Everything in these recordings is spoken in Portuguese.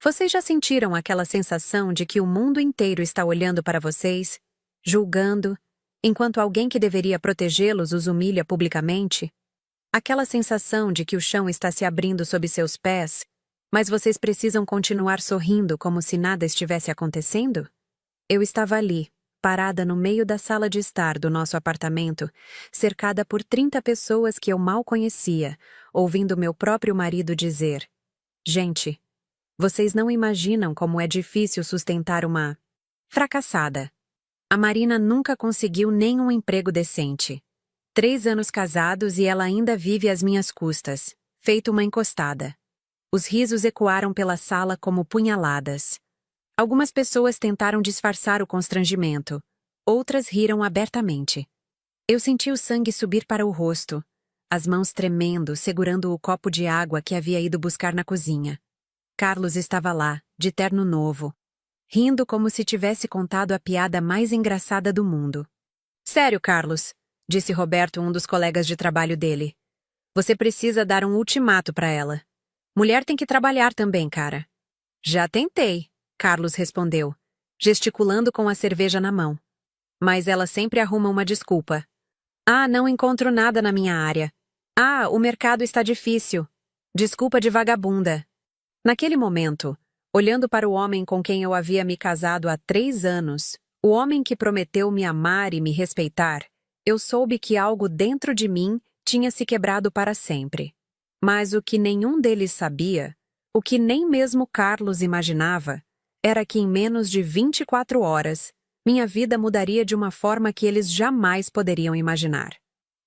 Vocês já sentiram aquela sensação de que o mundo inteiro está olhando para vocês, julgando, enquanto alguém que deveria protegê-los os humilha publicamente? Aquela sensação de que o chão está se abrindo sob seus pés, mas vocês precisam continuar sorrindo como se nada estivesse acontecendo? Eu estava ali, parada no meio da sala de estar do nosso apartamento, cercada por 30 pessoas que eu mal conhecia, ouvindo meu próprio marido dizer: Gente, vocês não imaginam como é difícil sustentar uma fracassada. A Marina nunca conseguiu nem um emprego decente. 3 anos casados e ela ainda vive às minhas custas, feito uma encostada. Os risos ecoaram pela sala como punhaladas. Algumas pessoas tentaram disfarçar o constrangimento, outras riram abertamente. Eu senti o sangue subir para o rosto, as mãos tremendo, segurando o copo de água que havia ido buscar na cozinha. Carlos estava lá, de terno novo, rindo como se tivesse contado a piada mais engraçada do mundo. Sério, Carlos, disse Roberto, um dos colegas de trabalho dele. Você precisa dar um ultimato para ela. Mulher tem que trabalhar também, cara. Já tentei, Carlos respondeu, gesticulando com a cerveja na mão. Mas ela sempre arruma uma desculpa. Ah, não encontro nada na minha área. Ah, o mercado está difícil. Desculpa de vagabunda. Naquele momento, olhando para o homem com quem eu havia me casado há 3 anos, o homem que prometeu me amar e me respeitar, eu soube que algo dentro de mim tinha se quebrado para sempre. Mas o que nenhum deles sabia, o que nem mesmo Carlos imaginava, era que em menos de 24 horas, minha vida mudaria de uma forma que eles jamais poderiam imaginar.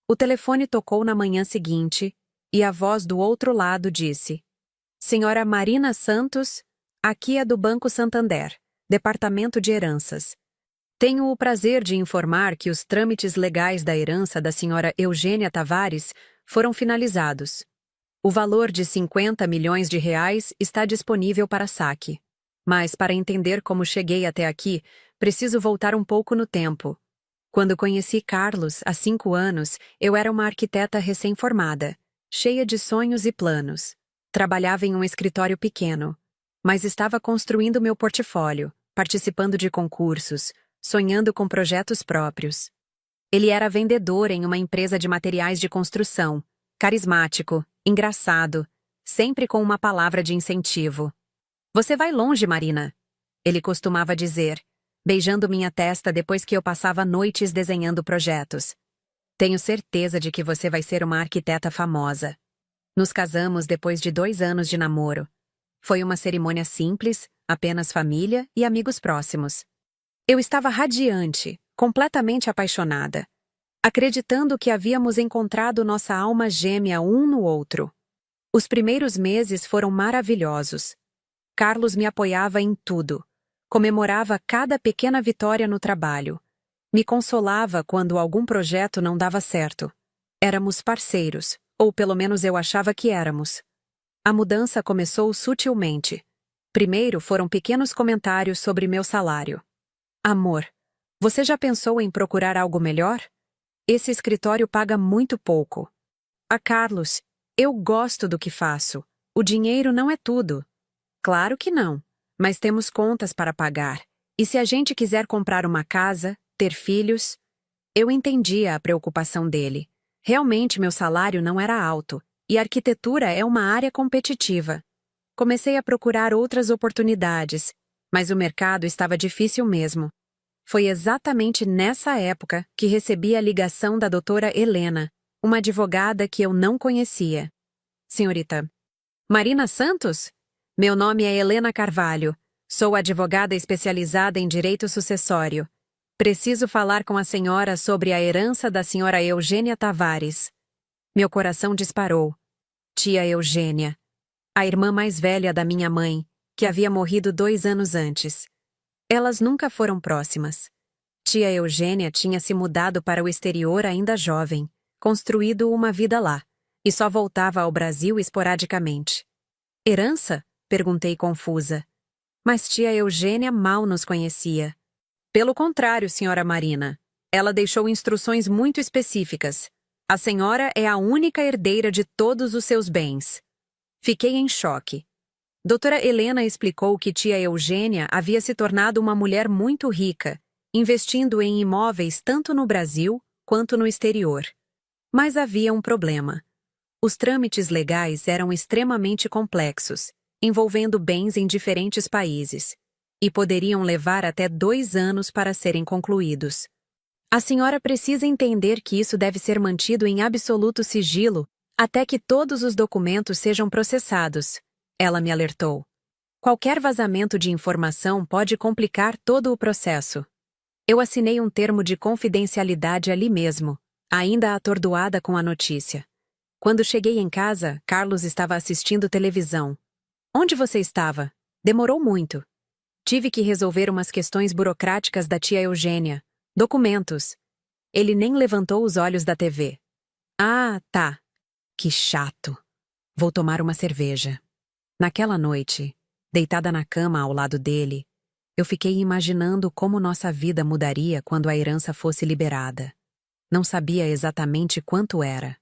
O telefone tocou na manhã seguinte, e a voz do outro lado disse: Senhora Marina Santos, aqui é do Banco Santander, Departamento de Heranças. Tenho o prazer de informar que os trâmites legais da herança da senhora Eugênia Tavares foram finalizados. O valor de 50 milhões de reais está disponível para saque. Mas para entender como cheguei até aqui, preciso voltar um pouco no tempo. Quando conheci Carlos, há 5 anos, eu era uma arquiteta recém-formada, cheia de sonhos e planos. Trabalhava em um escritório pequeno, mas estava construindo meu portfólio, participando de concursos, sonhando com projetos próprios. Ele era vendedor em uma empresa de materiais de construção, carismático, engraçado, sempre com uma palavra de incentivo. Você vai longe, Marina, ele costumava dizer, beijando minha testa depois que eu passava noites desenhando projetos. Tenho certeza de que você vai ser uma arquiteta famosa. Nos casamos depois de 2 anos de namoro. Foi uma cerimônia simples, apenas família e amigos próximos. Eu estava radiante, completamente apaixonada, acreditando que havíamos encontrado nossa alma gêmea um no outro. Os primeiros meses foram maravilhosos. Carlos me apoiava em tudo, comemorava cada pequena vitória no trabalho, me consolava quando algum projeto não dava certo. Éramos parceiros, ou pelo menos eu achava que éramos. A mudança começou sutilmente. Primeiro foram pequenos comentários sobre meu salário. Amor, você já pensou em procurar algo melhor? Esse escritório paga muito pouco. Carlos, eu gosto do que faço. O dinheiro não é tudo. Claro que não, mas temos contas para pagar. E se a gente quiser comprar uma casa, ter filhos? Eu entendia a preocupação dele. Realmente meu salário não era alto, e arquitetura é uma área competitiva. Comecei a procurar outras oportunidades, mas o mercado estava difícil mesmo. Foi exatamente nessa época que recebi a ligação da doutora Helena, uma advogada que eu não conhecia. Senhorita Marina Santos? Meu nome é Helena Carvalho. Sou advogada especializada em direito sucessório. Preciso falar com a senhora sobre a herança da senhora Eugênia Tavares. Meu coração disparou. Tia Eugênia, a irmã mais velha da minha mãe, que havia morrido 2 anos antes. Elas nunca foram próximas. Tia Eugênia tinha se mudado para o exterior ainda jovem, construído uma vida lá, e só voltava ao Brasil esporadicamente. Herança? Perguntei confusa. Mas tia Eugênia mal nos conhecia. Pelo contrário, senhora Marina. Ela deixou instruções muito específicas. A senhora é a única herdeira de todos os seus bens. Fiquei em choque. Doutora Helena explicou que tia Eugênia havia se tornado uma mulher muito rica, investindo em imóveis tanto no Brasil quanto no exterior. Mas havia um problema. Os trâmites legais eram extremamente complexos, envolvendo bens em diferentes países, e poderiam levar até 2 anos para serem concluídos. A senhora precisa entender que isso deve ser mantido em absoluto sigilo até que todos os documentos sejam processados, ela me alertou. Qualquer vazamento de informação pode complicar todo o processo. Eu assinei um termo de confidencialidade ali mesmo, ainda atordoada com a notícia. Quando cheguei em casa, Carlos estava assistindo televisão. Onde você estava? Demorou muito. Tive que resolver umas questões burocráticas da tia Eugênia. Documentos. Ele nem levantou os olhos da TV. Ah, tá. Que chato. Vou tomar uma cerveja. Naquela noite, deitada na cama ao lado dele, eu fiquei imaginando como nossa vida mudaria quando a herança fosse liberada. Não sabia exatamente quanto era.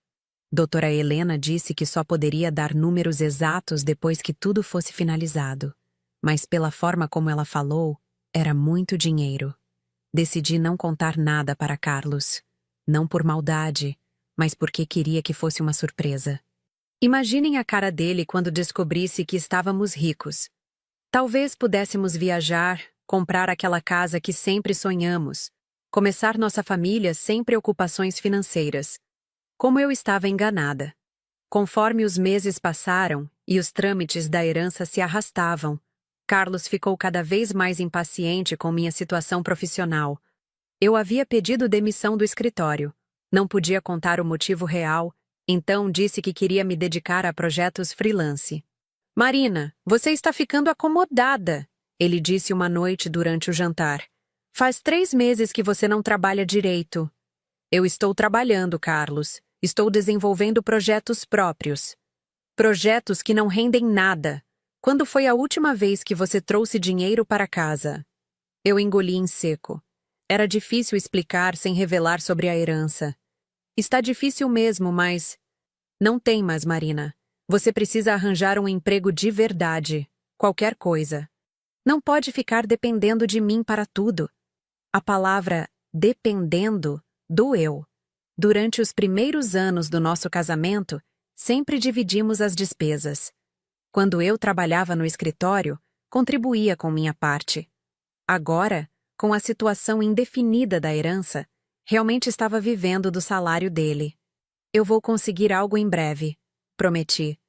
Doutora Helena disse que só poderia dar números exatos depois que tudo fosse finalizado. Mas pela forma como ela falou, era muito dinheiro. Decidi não contar nada para Carlos. Não por maldade, mas porque queria que fosse uma surpresa. Imaginem a cara dele quando descobrisse que estávamos ricos. Talvez pudéssemos viajar, comprar aquela casa que sempre sonhamos, começar nossa família sem preocupações financeiras. Como eu estava enganada. Conforme os meses passaram e os trâmites da herança se arrastavam, Carlos ficou cada vez mais impaciente com minha situação profissional. Eu havia pedido demissão do escritório. Não podia contar o motivo real, então disse que queria me dedicar a projetos freelance. Marina, você está ficando acomodada, ele disse uma noite durante o jantar. Faz 3 meses que você não trabalha direito. Eu estou trabalhando, Carlos. Estou desenvolvendo projetos próprios. Projetos que não rendem nada. Quando foi a última vez que você trouxe dinheiro para casa? Eu engoli em seco. Era difícil explicar sem revelar sobre a herança. Está difícil mesmo, mas... Não temas, Marina. Você precisa arranjar um emprego de verdade. Qualquer coisa. Não pode ficar dependendo de mim para tudo. A palavra dependendo doeu. Durante os primeiros anos do nosso casamento, sempre dividimos as despesas. Quando eu trabalhava no escritório, contribuía com minha parte. Agora, com a situação indefinida da herança, realmente estava vivendo do salário dele. Eu vou conseguir algo em breve, prometi.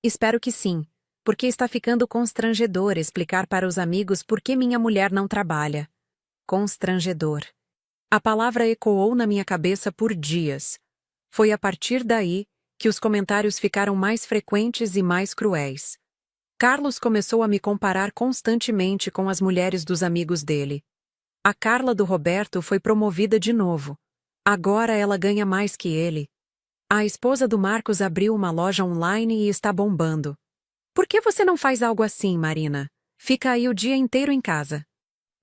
Espero que sim, porque está ficando constrangedor explicar para os amigos por que minha mulher não trabalha. Constrangedor. A palavra ecoou na minha cabeça por dias. Foi a partir daí que os comentários ficaram mais frequentes e mais cruéis. Carlos começou a me comparar constantemente com as mulheres dos amigos dele. A Carla do Roberto foi promovida de novo. Agora ela ganha mais que ele. A esposa do Marcos abriu uma loja online e está bombando. Por que você não faz algo assim, Marina? Fica aí o dia inteiro em casa.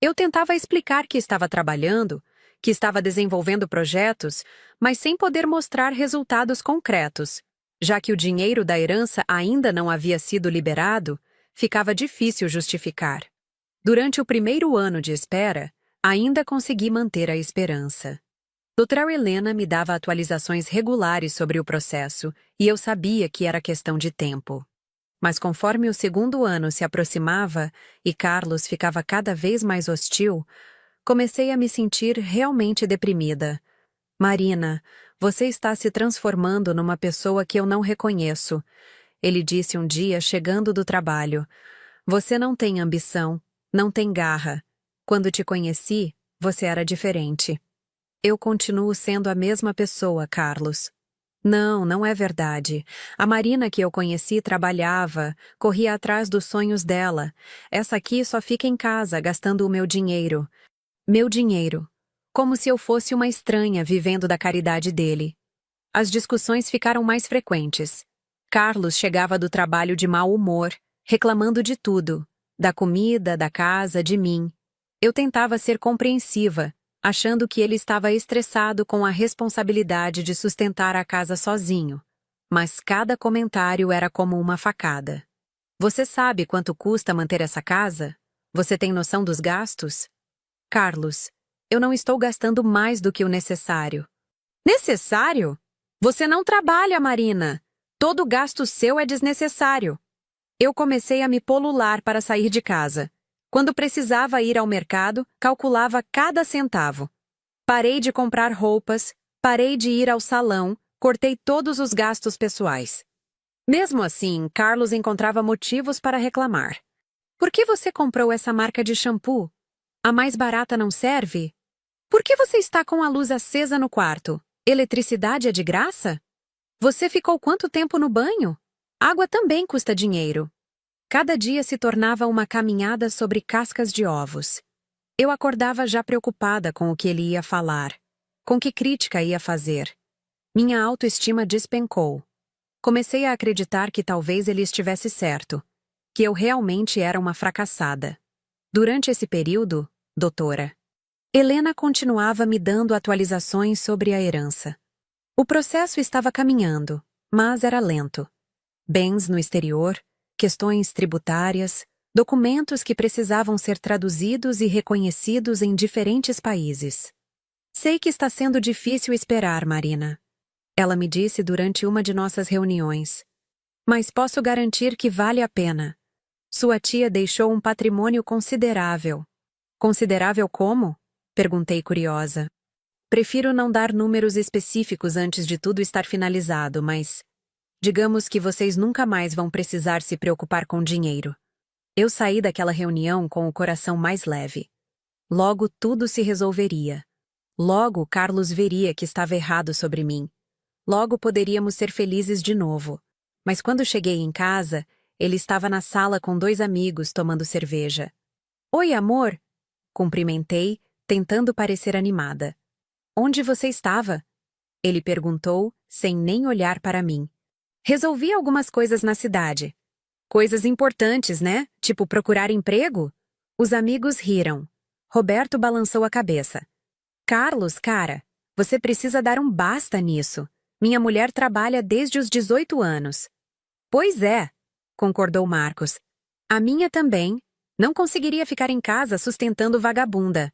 Eu tentava explicar que estava trabalhando, que estava desenvolvendo projetos, mas sem poder mostrar resultados concretos. Já que o dinheiro da herança ainda não havia sido liberado, ficava difícil justificar. Durante o primeiro ano de espera, ainda consegui manter a esperança. Doutora Helena me dava atualizações regulares sobre o processo e eu sabia que era questão de tempo. Mas conforme o segundo ano se aproximava e Carlos ficava cada vez mais hostil, comecei a me sentir realmente deprimida. Marina, você está se transformando numa pessoa que eu não reconheço, ele disse um dia chegando do trabalho. Você não tem ambição, não tem garra. Quando te conheci, você era diferente. Eu continuo sendo a mesma pessoa, Carlos. Não, não é verdade. A Marina que eu conheci trabalhava, corria atrás dos sonhos dela. Essa aqui só fica em casa, gastando o meu dinheiro. Meu dinheiro. Como se eu fosse uma estranha vivendo da caridade dele. As discussões ficaram mais frequentes. Carlos chegava do trabalho de mau humor, reclamando de tudo. Da comida, da casa, de mim. Eu tentava ser compreensiva, achando que ele estava estressado com a responsabilidade de sustentar a casa sozinho. Mas cada comentário era como uma facada. Você sabe quanto custa manter essa casa? Você tem noção dos gastos? Carlos, eu não estou gastando mais do que o necessário. Necessário? Você não trabalha, Marina. Todo gasto seu é desnecessário. Eu comecei a me polular para sair de casa. Quando precisava ir ao mercado, calculava cada centavo. Parei de comprar roupas, parei de ir ao salão, cortei todos os gastos pessoais. Mesmo assim, Carlos encontrava motivos para reclamar. Por que você comprou essa marca de shampoo? A mais barata não serve? Por que você está com a luz acesa no quarto? Eletricidade é de graça? Você ficou quanto tempo no banho? Água também custa dinheiro. Cada dia se tornava uma caminhada sobre cascas de ovos. Eu acordava já preocupada com o que ele ia falar, com que crítica ia fazer. Minha autoestima despencou. Comecei a acreditar que talvez ele estivesse certo, que eu realmente era uma fracassada. Durante esse período, doutora, Helena continuava me dando atualizações sobre a herança. O processo estava caminhando, mas era lento. Bens no exterior, questões tributárias, documentos que precisavam ser traduzidos e reconhecidos em diferentes países. Sei que está sendo difícil esperar, Marina. Ela me disse durante uma de nossas reuniões. Mas posso garantir que vale a pena. Sua tia deixou um patrimônio considerável. Considerável como? Perguntei curiosa. Prefiro não dar números específicos antes de tudo estar finalizado, mas digamos que vocês nunca mais vão precisar se preocupar com dinheiro. Eu saí daquela reunião com o coração mais leve. Logo tudo se resolveria. Logo Carlos veria que estava errado sobre mim. Logo poderíamos ser felizes de novo. Mas quando cheguei em casa, ele estava na sala com 2 amigos tomando cerveja. Oi, amor! Cumprimentei, tentando parecer animada. Onde você estava? Ele perguntou, sem nem olhar para mim. Resolvi algumas coisas na cidade. Coisas importantes, né? Tipo procurar emprego? Os amigos riram. Roberto balançou a cabeça. Carlos, cara, você precisa dar um basta nisso. Minha mulher trabalha desde os 18 anos. Pois é, concordou Marcos. A minha também. Não conseguiria ficar em casa sustentando vagabunda.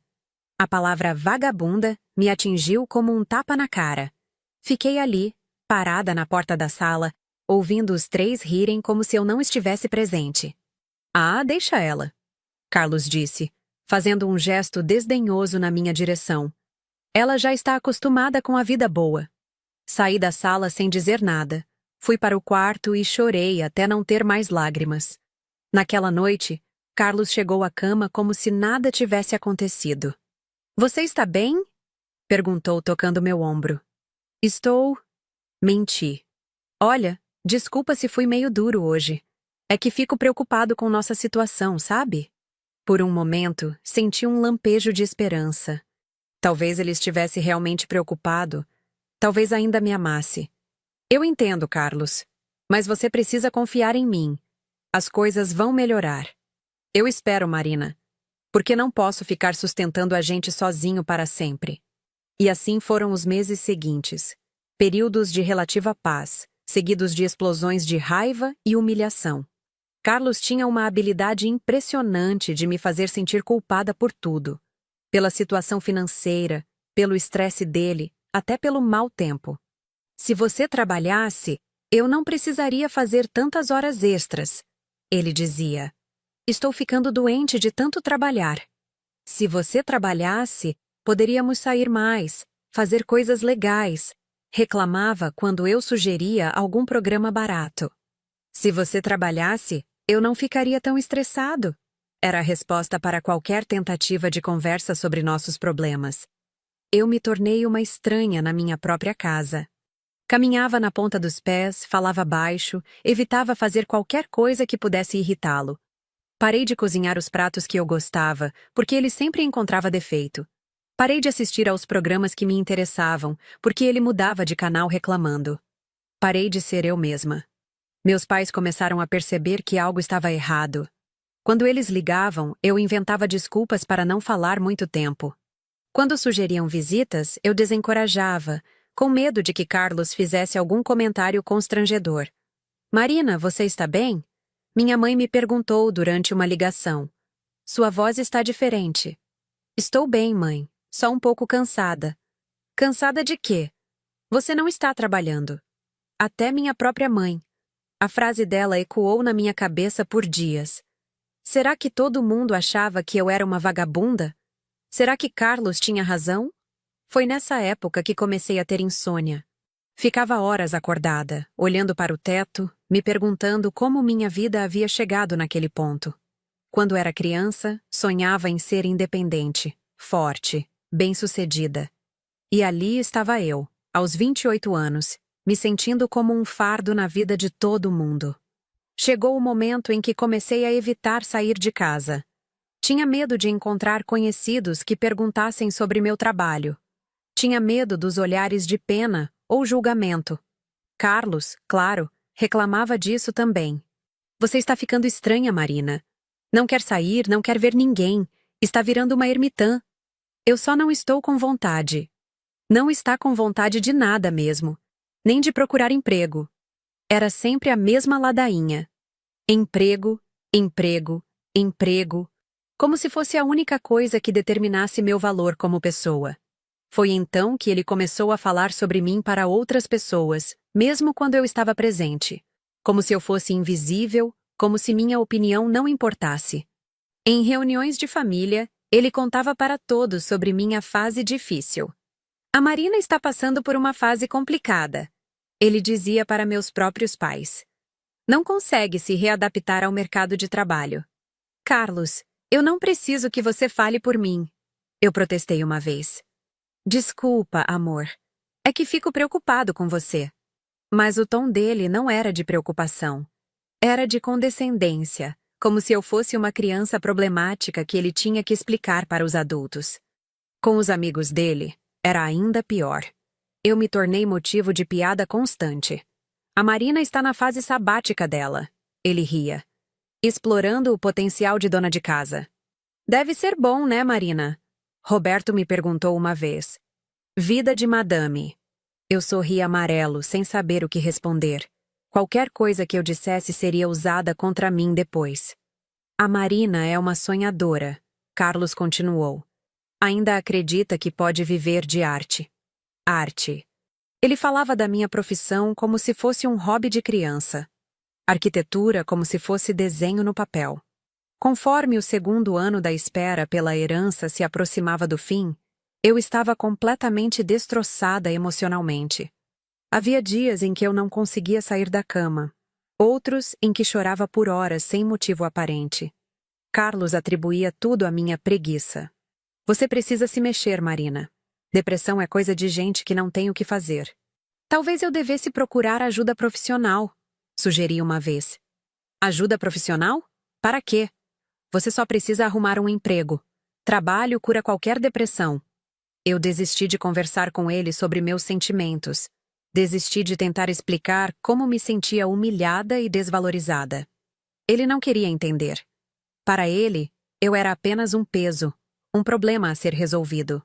A palavra vagabunda me atingiu como um tapa na cara. Fiquei ali, parada na porta da sala, ouvindo os 3 rirem como se eu não estivesse presente. Ah, deixa ela, Carlos disse, fazendo um gesto desdenhoso na minha direção. Ela já está acostumada com a vida boa. Saí da sala sem dizer nada. Fui para o quarto e chorei até não ter mais lágrimas. Naquela noite, Carlos chegou à cama como se nada tivesse acontecido. Você está bem? Perguntou tocando meu ombro. Estou. Menti. Olha, desculpa se fui meio duro hoje. É que fico preocupado com nossa situação, sabe? Por um momento, senti um lampejo de esperança. Talvez ele estivesse realmente preocupado. Talvez ainda me amasse. Eu entendo, Carlos. Mas você precisa confiar em mim. As coisas vão melhorar. Eu espero, Marina. Porque não posso ficar sustentando a gente sozinho para sempre. E assim foram os meses seguintes. Períodos de relativa paz, seguidos de explosões de raiva e humilhação. Carlos tinha uma habilidade impressionante de me fazer sentir culpada por tudo. Pela situação financeira, pelo estresse dele, até pelo mau tempo. Se você trabalhasse, eu não precisaria fazer tantas horas extras, ele dizia. Estou ficando doente de tanto trabalhar. Se você trabalhasse, poderíamos sair mais, fazer coisas legais. Reclamava quando eu sugeria algum programa barato. Se você trabalhasse, eu não ficaria tão estressado. Era a resposta para qualquer tentativa de conversa sobre nossos problemas. Eu me tornei uma estranha na minha própria casa. Caminhava na ponta dos pés, falava baixo, evitava fazer qualquer coisa que pudesse irritá-lo. Parei de cozinhar os pratos que eu gostava, porque ele sempre encontrava defeito. Parei de assistir aos programas que me interessavam, porque ele mudava de canal reclamando. Parei de ser eu mesma. Meus pais começaram a perceber que algo estava errado. Quando eles ligavam, eu inventava desculpas para não falar muito tempo. Quando sugeriam visitas, eu desencorajava, com medo de que Carlos fizesse algum comentário constrangedor. Marina, você está bem? Minha mãe me perguntou durante uma ligação. Sua voz está diferente. Estou bem, mãe. Só um pouco cansada. Cansada de quê? Você não está trabalhando. Até minha própria mãe. A frase dela ecoou na minha cabeça por dias. Será que todo mundo achava que eu era uma vagabunda? Será que Carlos tinha razão? Foi nessa época que comecei a ter insônia. Ficava horas acordada, olhando para o teto, me perguntando como minha vida havia chegado naquele ponto. Quando era criança, sonhava em ser independente, forte, bem-sucedida. E ali estava eu, aos 28 anos, me sentindo como um fardo na vida de todo mundo. Chegou o momento em que comecei a evitar sair de casa. Tinha medo de encontrar conhecidos que perguntassem sobre meu trabalho. Tinha medo dos olhares de pena ou julgamento. Carlos, claro, reclamava disso também. Você está ficando estranha, Marina. Não quer sair, não quer ver ninguém. Está virando uma ermitã. Eu só não estou com vontade. Não está com vontade de nada mesmo. Nem de procurar emprego. Era sempre a mesma ladainha. Emprego, emprego, emprego. Como se fosse a única coisa que determinasse meu valor como pessoa. Foi então que ele começou a falar sobre mim para outras pessoas, mesmo quando eu estava presente. Como se eu fosse invisível, como se minha opinião não importasse. Em reuniões de família, ele contava para todos sobre minha fase difícil. A Marina está passando por uma fase complicada, ele dizia para meus próprios pais. Não consegue se readaptar ao mercado de trabalho. Carlos, eu não preciso que você fale por mim. Eu protestei uma vez. Desculpa, amor. É que fico preocupado com você. Mas o tom dele não era de preocupação. Era de condescendência, como se eu fosse uma criança problemática que ele tinha que explicar para os adultos. Com os amigos dele, era ainda pior. Eu me tornei motivo de piada constante. A Marina está na fase sabática dela. Ele ria. Explorando o potencial de dona de casa. Deve ser bom, né, Marina? Roberto me perguntou uma vez. Vida de madame. Eu sorri amarelo, sem saber o que responder. Qualquer coisa que eu dissesse seria usada contra mim depois. A Marina é uma sonhadora, Carlos continuou. Ainda acredita que pode viver de arte. Arte. Ele falava da minha profissão como se fosse um hobby de criança. Arquitetura como se fosse desenho no papel. Conforme o segundo ano da espera pela herança se aproximava do fim, eu estava completamente destroçada emocionalmente. Havia dias em que eu não conseguia sair da cama, outros em que chorava por horas sem motivo aparente. Carlos atribuía tudo à minha preguiça. Você precisa se mexer, Marina. Depressão é coisa de gente que não tem o que fazer. Talvez eu devesse procurar ajuda profissional, sugeri uma vez. Ajuda profissional? Para quê? Você só precisa arrumar um emprego. Trabalho cura qualquer depressão. Eu desisti de conversar com ele sobre meus sentimentos. Desisti de tentar explicar como me sentia humilhada e desvalorizada. Ele não queria entender. Para ele, eu era apenas um peso, um problema a ser resolvido.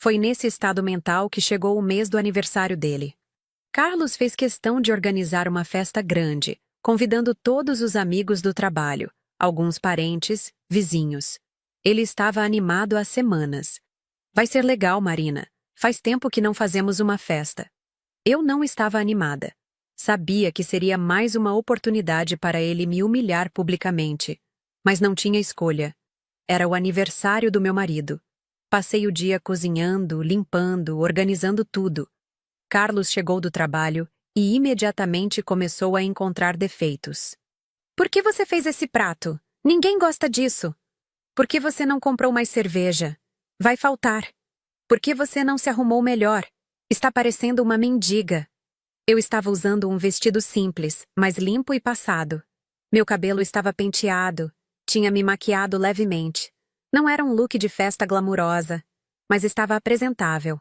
Foi nesse estado mental que chegou o mês do aniversário dele. Carlos fez questão de organizar uma festa grande, convidando todos os amigos do trabalho, alguns parentes, vizinhos. Ele estava animado há semanas. Vai ser legal, Marina. Faz tempo que não fazemos uma festa. Eu não estava animada. Sabia que seria mais uma oportunidade para ele me humilhar publicamente. Mas não tinha escolha. Era o aniversário do meu marido. Passei o dia cozinhando, limpando, organizando tudo. Carlos chegou do trabalho e imediatamente começou a encontrar defeitos. Por que você fez esse prato? Ninguém gosta disso. Por que você não comprou mais cerveja? Vai faltar. Por que você não se arrumou melhor? Está parecendo uma mendiga. Eu estava usando um vestido simples, mas limpo e passado. Meu cabelo estava penteado. Tinha me maquiado levemente. Não era um look de festa glamurosa, mas estava apresentável.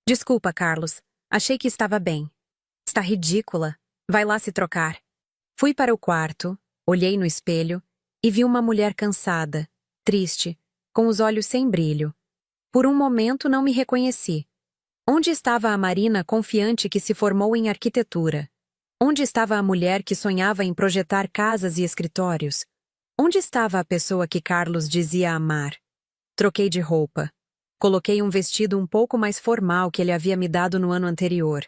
Desculpa, Carlos. Achei que estava bem. Está ridícula. Vai lá se trocar. Fui para o quarto, olhei no espelho e vi uma mulher cansada, triste, com os olhos sem brilho. Por um momento não me reconheci. Onde estava a Marina confiante que se formou em arquitetura? Onde estava a mulher que sonhava em projetar casas e escritórios? Onde estava a pessoa que Carlos dizia amar? Troquei de roupa. Coloquei um vestido um pouco mais formal que ele havia me dado no ano anterior.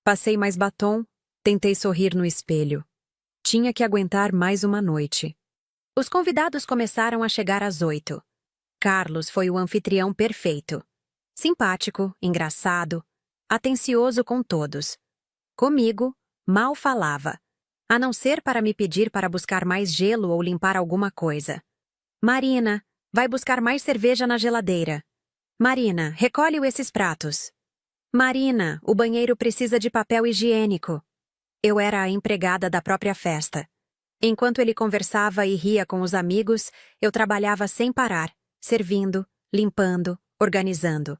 Passei mais batom, tentei sorrir no espelho. Tinha que aguentar mais uma noite. Os convidados começaram a chegar às 8. Carlos foi o anfitrião perfeito. Simpático, engraçado, atencioso com todos. Comigo, mal falava, a não ser para me pedir para buscar mais gelo ou limpar alguma coisa. Marina, vai buscar mais cerveja na geladeira. Marina, recolhe esses pratos. Marina, o banheiro precisa de papel higiênico. Eu era a empregada da própria festa. Enquanto ele conversava e ria com os amigos, eu trabalhava sem parar, servindo, limpando, organizando.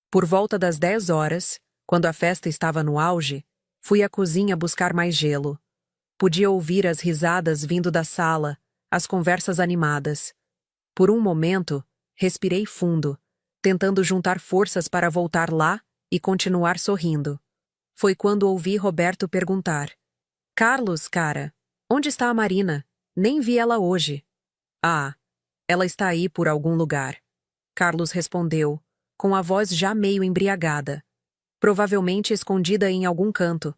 Por volta das 10 horas, quando a festa estava no auge, fui à cozinha buscar mais gelo. Podia ouvir as risadas vindo da sala, as conversas animadas. Por um momento, respirei fundo, tentando juntar forças para voltar lá e continuar sorrindo. Foi quando ouvi Roberto perguntar: Carlos, cara, onde está a Marina? Nem vi ela hoje. Ah, ela está aí por algum lugar. Carlos respondeu, com a voz já meio embriagada. Provavelmente escondida em algum canto.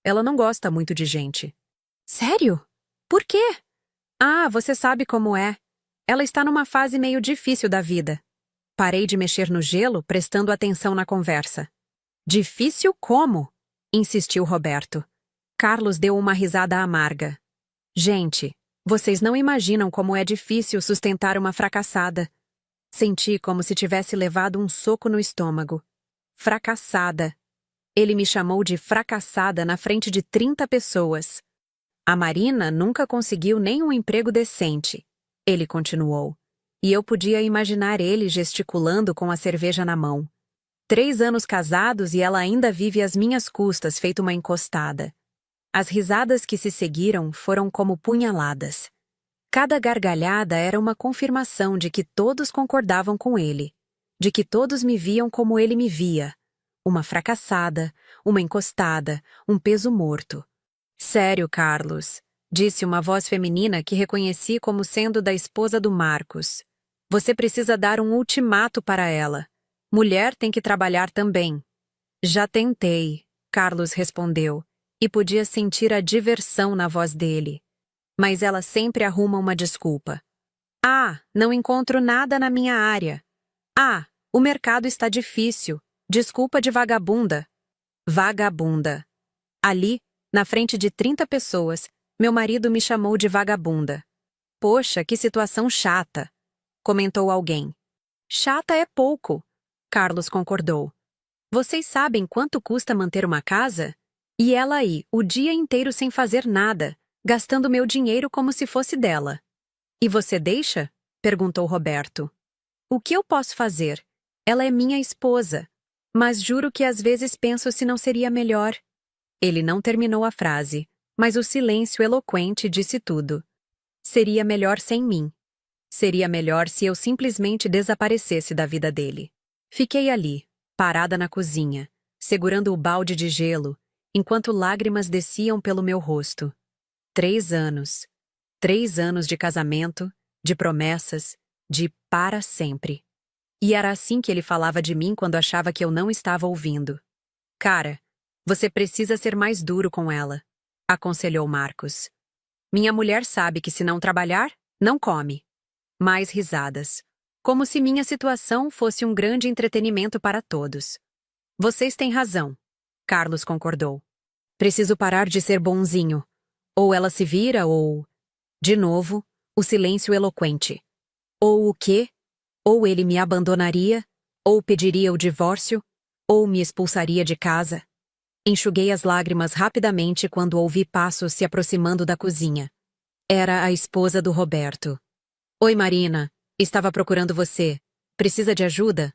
Ela não gosta muito de gente. Sério? Por quê? Ah, você sabe como é. Ela está numa fase meio difícil da vida. Parei de mexer no gelo, prestando atenção na conversa. Difícil como? Insistiu Roberto. Carlos deu uma risada amarga. Gente, vocês não imaginam como é difícil sustentar uma fracassada. Senti como se tivesse levado um soco no estômago. Fracassada. Ele me chamou de fracassada na frente de 30 pessoas. A Marina nunca conseguiu nem um emprego decente. Ele continuou. E eu podia imaginar ele gesticulando com a cerveja na mão. 3 anos casados e ela ainda vive às minhas custas, feito uma encostada. As risadas que se seguiram foram como punhaladas. Cada gargalhada era uma confirmação de que todos concordavam com ele, de que todos me viam como ele me via. Uma fracassada, uma encostada, um peso morto. Sério, Carlos, disse uma voz feminina que reconheci como sendo da esposa do Marcos. Você precisa dar um ultimato para ela. Mulher tem que trabalhar também. Já tentei, Carlos respondeu, e podia sentir a diversão na voz dele. Mas ela sempre arruma uma desculpa. Ah, não encontro nada na minha área. Ah, o mercado está difícil. Desculpa de vagabunda. Vagabunda. Ali, na frente de 30 pessoas, meu marido me chamou de vagabunda. Poxa, que situação chata, comentou alguém. Chata é pouco, Carlos concordou. Vocês sabem quanto custa manter uma casa? E ela aí, o dia inteiro sem fazer nada, gastando meu dinheiro como se fosse dela. E você deixa? Perguntou Roberto. O que eu posso fazer? Ela é minha esposa. Mas juro que às vezes penso se não seria melhor. Ele não terminou a frase, mas o silêncio eloquente disse tudo. Seria melhor sem mim. Seria melhor se eu simplesmente desaparecesse da vida dele. Fiquei ali, parada na cozinha, segurando o balde de gelo, enquanto lágrimas desciam pelo meu rosto. 3 anos. 3 anos de casamento, de promessas, de para sempre. E era assim que ele falava de mim quando achava que eu não estava ouvindo. Cara, você precisa ser mais duro com ela, aconselhou Marcos. Minha mulher sabe que se não trabalhar, não come. Mais risadas. Como se minha situação fosse um grande entretenimento para todos. Vocês têm razão, Carlos concordou. Preciso parar de ser bonzinho. Ou ela se vira ou... De novo, o silêncio eloquente. Ou o quê? Ou ele me abandonaria, ou pediria o divórcio, ou me expulsaria de casa. Enxuguei as lágrimas rapidamente quando ouvi passos se aproximando da cozinha. Era a esposa do Roberto. Oi, Marina. Estava procurando você. Precisa de ajuda?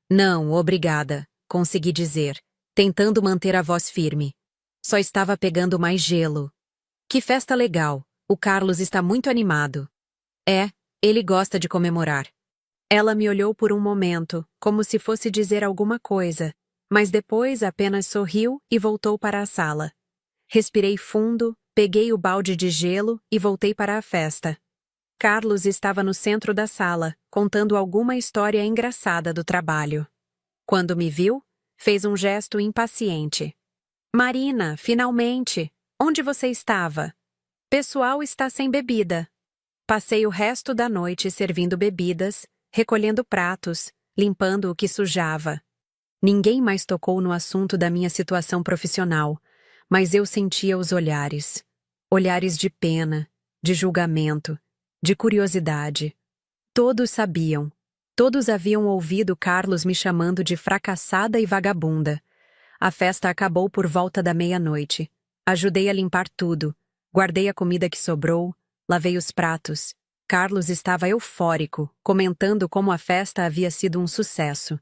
Não, obrigada, consegui dizer, tentando manter a voz firme. Só estava pegando mais gelo. Que festa legal. O Carlos está muito animado. É, ele gosta de comemorar. Ela me olhou por um momento, como se fosse dizer alguma coisa, mas depois apenas sorriu e voltou para a sala. Respirei fundo, peguei o balde de gelo e voltei para a festa. Carlos estava no centro da sala, contando alguma história engraçada do trabalho. Quando me viu, fez um gesto impaciente. Marina, finalmente! Onde você estava? Pessoal está sem bebida. Passei o resto da noite servindo bebidas, recolhendo pratos, limpando o que sujava. Ninguém mais tocou no assunto da minha situação profissional, mas eu sentia os olhares. Olhares de pena, de julgamento, de curiosidade. Todos sabiam. Todos haviam ouvido Carlos me chamando de fracassada e vagabunda. A festa acabou por volta da meia-noite. Ajudei a limpar tudo. Guardei a comida que sobrou, lavei os pratos. Carlos estava eufórico, comentando como a festa havia sido um sucesso.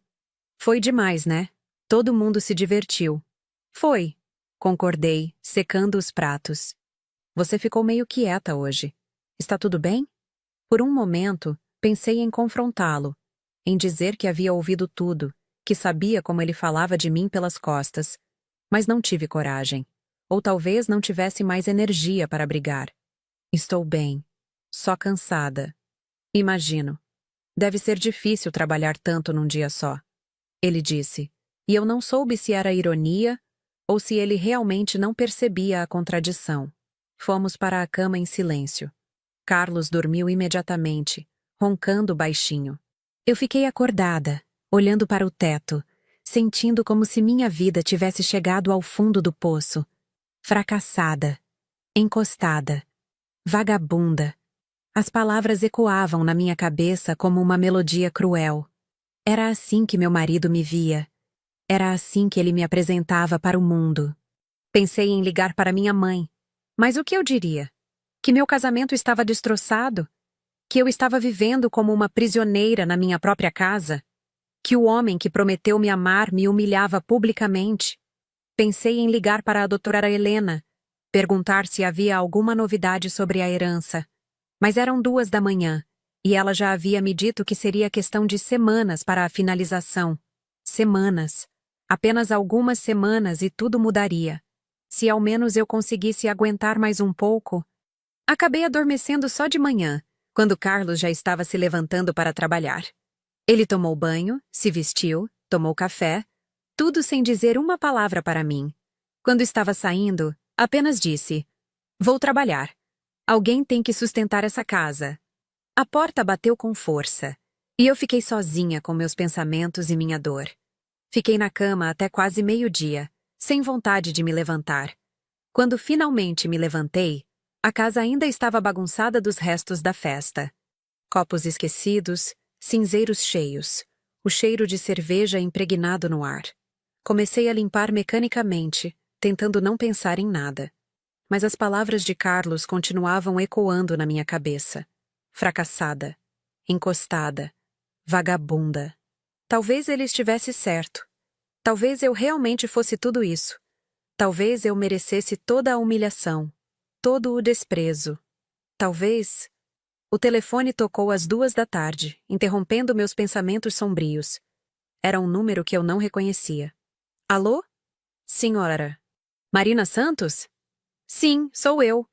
Foi demais, né? Todo mundo se divertiu. Foi, concordei, secando os pratos. Você ficou meio quieta hoje. Está tudo bem? Por um momento, pensei em confrontá-lo, em dizer que havia ouvido tudo, que sabia como ele falava de mim pelas costas, mas não tive coragem. Ou talvez não tivesse mais energia para brigar. Estou bem, só cansada. Imagino. Deve ser difícil trabalhar tanto num dia só. Ele disse, e eu não soube se era ironia ou se ele realmente não percebia a contradição. Fomos para a cama em silêncio. Carlos dormiu imediatamente, roncando baixinho. Eu fiquei acordada, olhando para o teto, sentindo como se minha vida tivesse chegado ao fundo do poço. Fracassada, encostada, vagabunda. As palavras ecoavam na minha cabeça como uma melodia cruel. Era assim que meu marido me via. Era assim que ele me apresentava para o mundo. Pensei em ligar para minha mãe. Mas o que eu diria? Que meu casamento estava destroçado? Que eu estava vivendo como uma prisioneira na minha própria casa? Que o homem que prometeu me amar me humilhava publicamente? Pensei em ligar para a doutora Helena, perguntar se havia alguma novidade sobre a herança. Mas eram 2 da manhã, e ela já havia me dito que seria questão de semanas para a finalização. Semanas. Apenas algumas semanas e tudo mudaria. Se ao menos eu conseguisse aguentar mais um pouco. Acabei adormecendo só de manhã, quando Carlos já estava se levantando para trabalhar. Ele tomou banho, se vestiu, tomou café, tudo sem dizer uma palavra para mim. Quando estava saindo, apenas disse: "Vou trabalhar. Alguém tem que sustentar essa casa." A porta bateu com força, e eu fiquei sozinha com meus pensamentos e minha dor. Fiquei na cama até quase meio-dia, sem vontade de me levantar. Quando finalmente me levantei, a casa ainda estava bagunçada dos restos da festa. Copos esquecidos, cinzeiros cheios, o cheiro de cerveja impregnado no ar. Comecei a limpar mecanicamente, tentando não pensar em nada. Mas as palavras de Carlos continuavam ecoando na minha cabeça. Fracassada, encostada, vagabunda. Talvez ele estivesse certo. Talvez eu realmente fosse tudo isso. Talvez eu merecesse toda a humilhação, todo o desprezo. Talvez... O telefone tocou às 2 da tarde, interrompendo meus pensamentos sombrios. Era um número que eu não reconhecia. Alô? Senhora. Marina Santos? Sim, sou eu.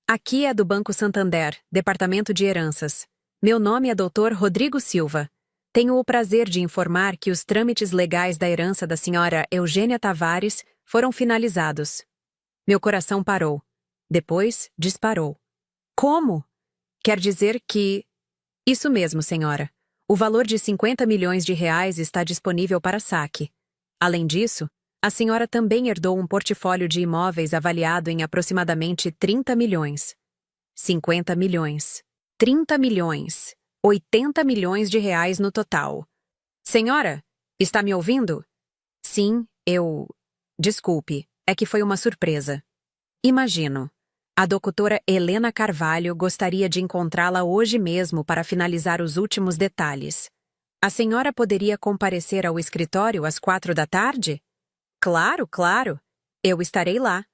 Aqui é do Banco Santander, Departamento de Heranças. Meu nome é Dr. Rodrigo Silva. Tenho o prazer de informar que os trâmites legais da herança da senhora Eugênia Tavares foram finalizados. Meu coração parou. Depois, disparou. Como? Quer dizer que... Isso mesmo, senhora. O valor de 50 milhões de reais está disponível para saque. Além disso, a senhora também herdou um portfólio de imóveis avaliado em aproximadamente 30 milhões. 50 milhões. 30 milhões. 80 milhões de reais no total. Senhora, está me ouvindo? Sim, eu... Desculpe, é que foi uma surpresa. Imagino. A doutora Helena Carvalho gostaria de encontrá-la hoje mesmo para finalizar os últimos detalhes. A senhora poderia comparecer ao escritório às 4 da tarde? Claro, claro. Eu estarei lá.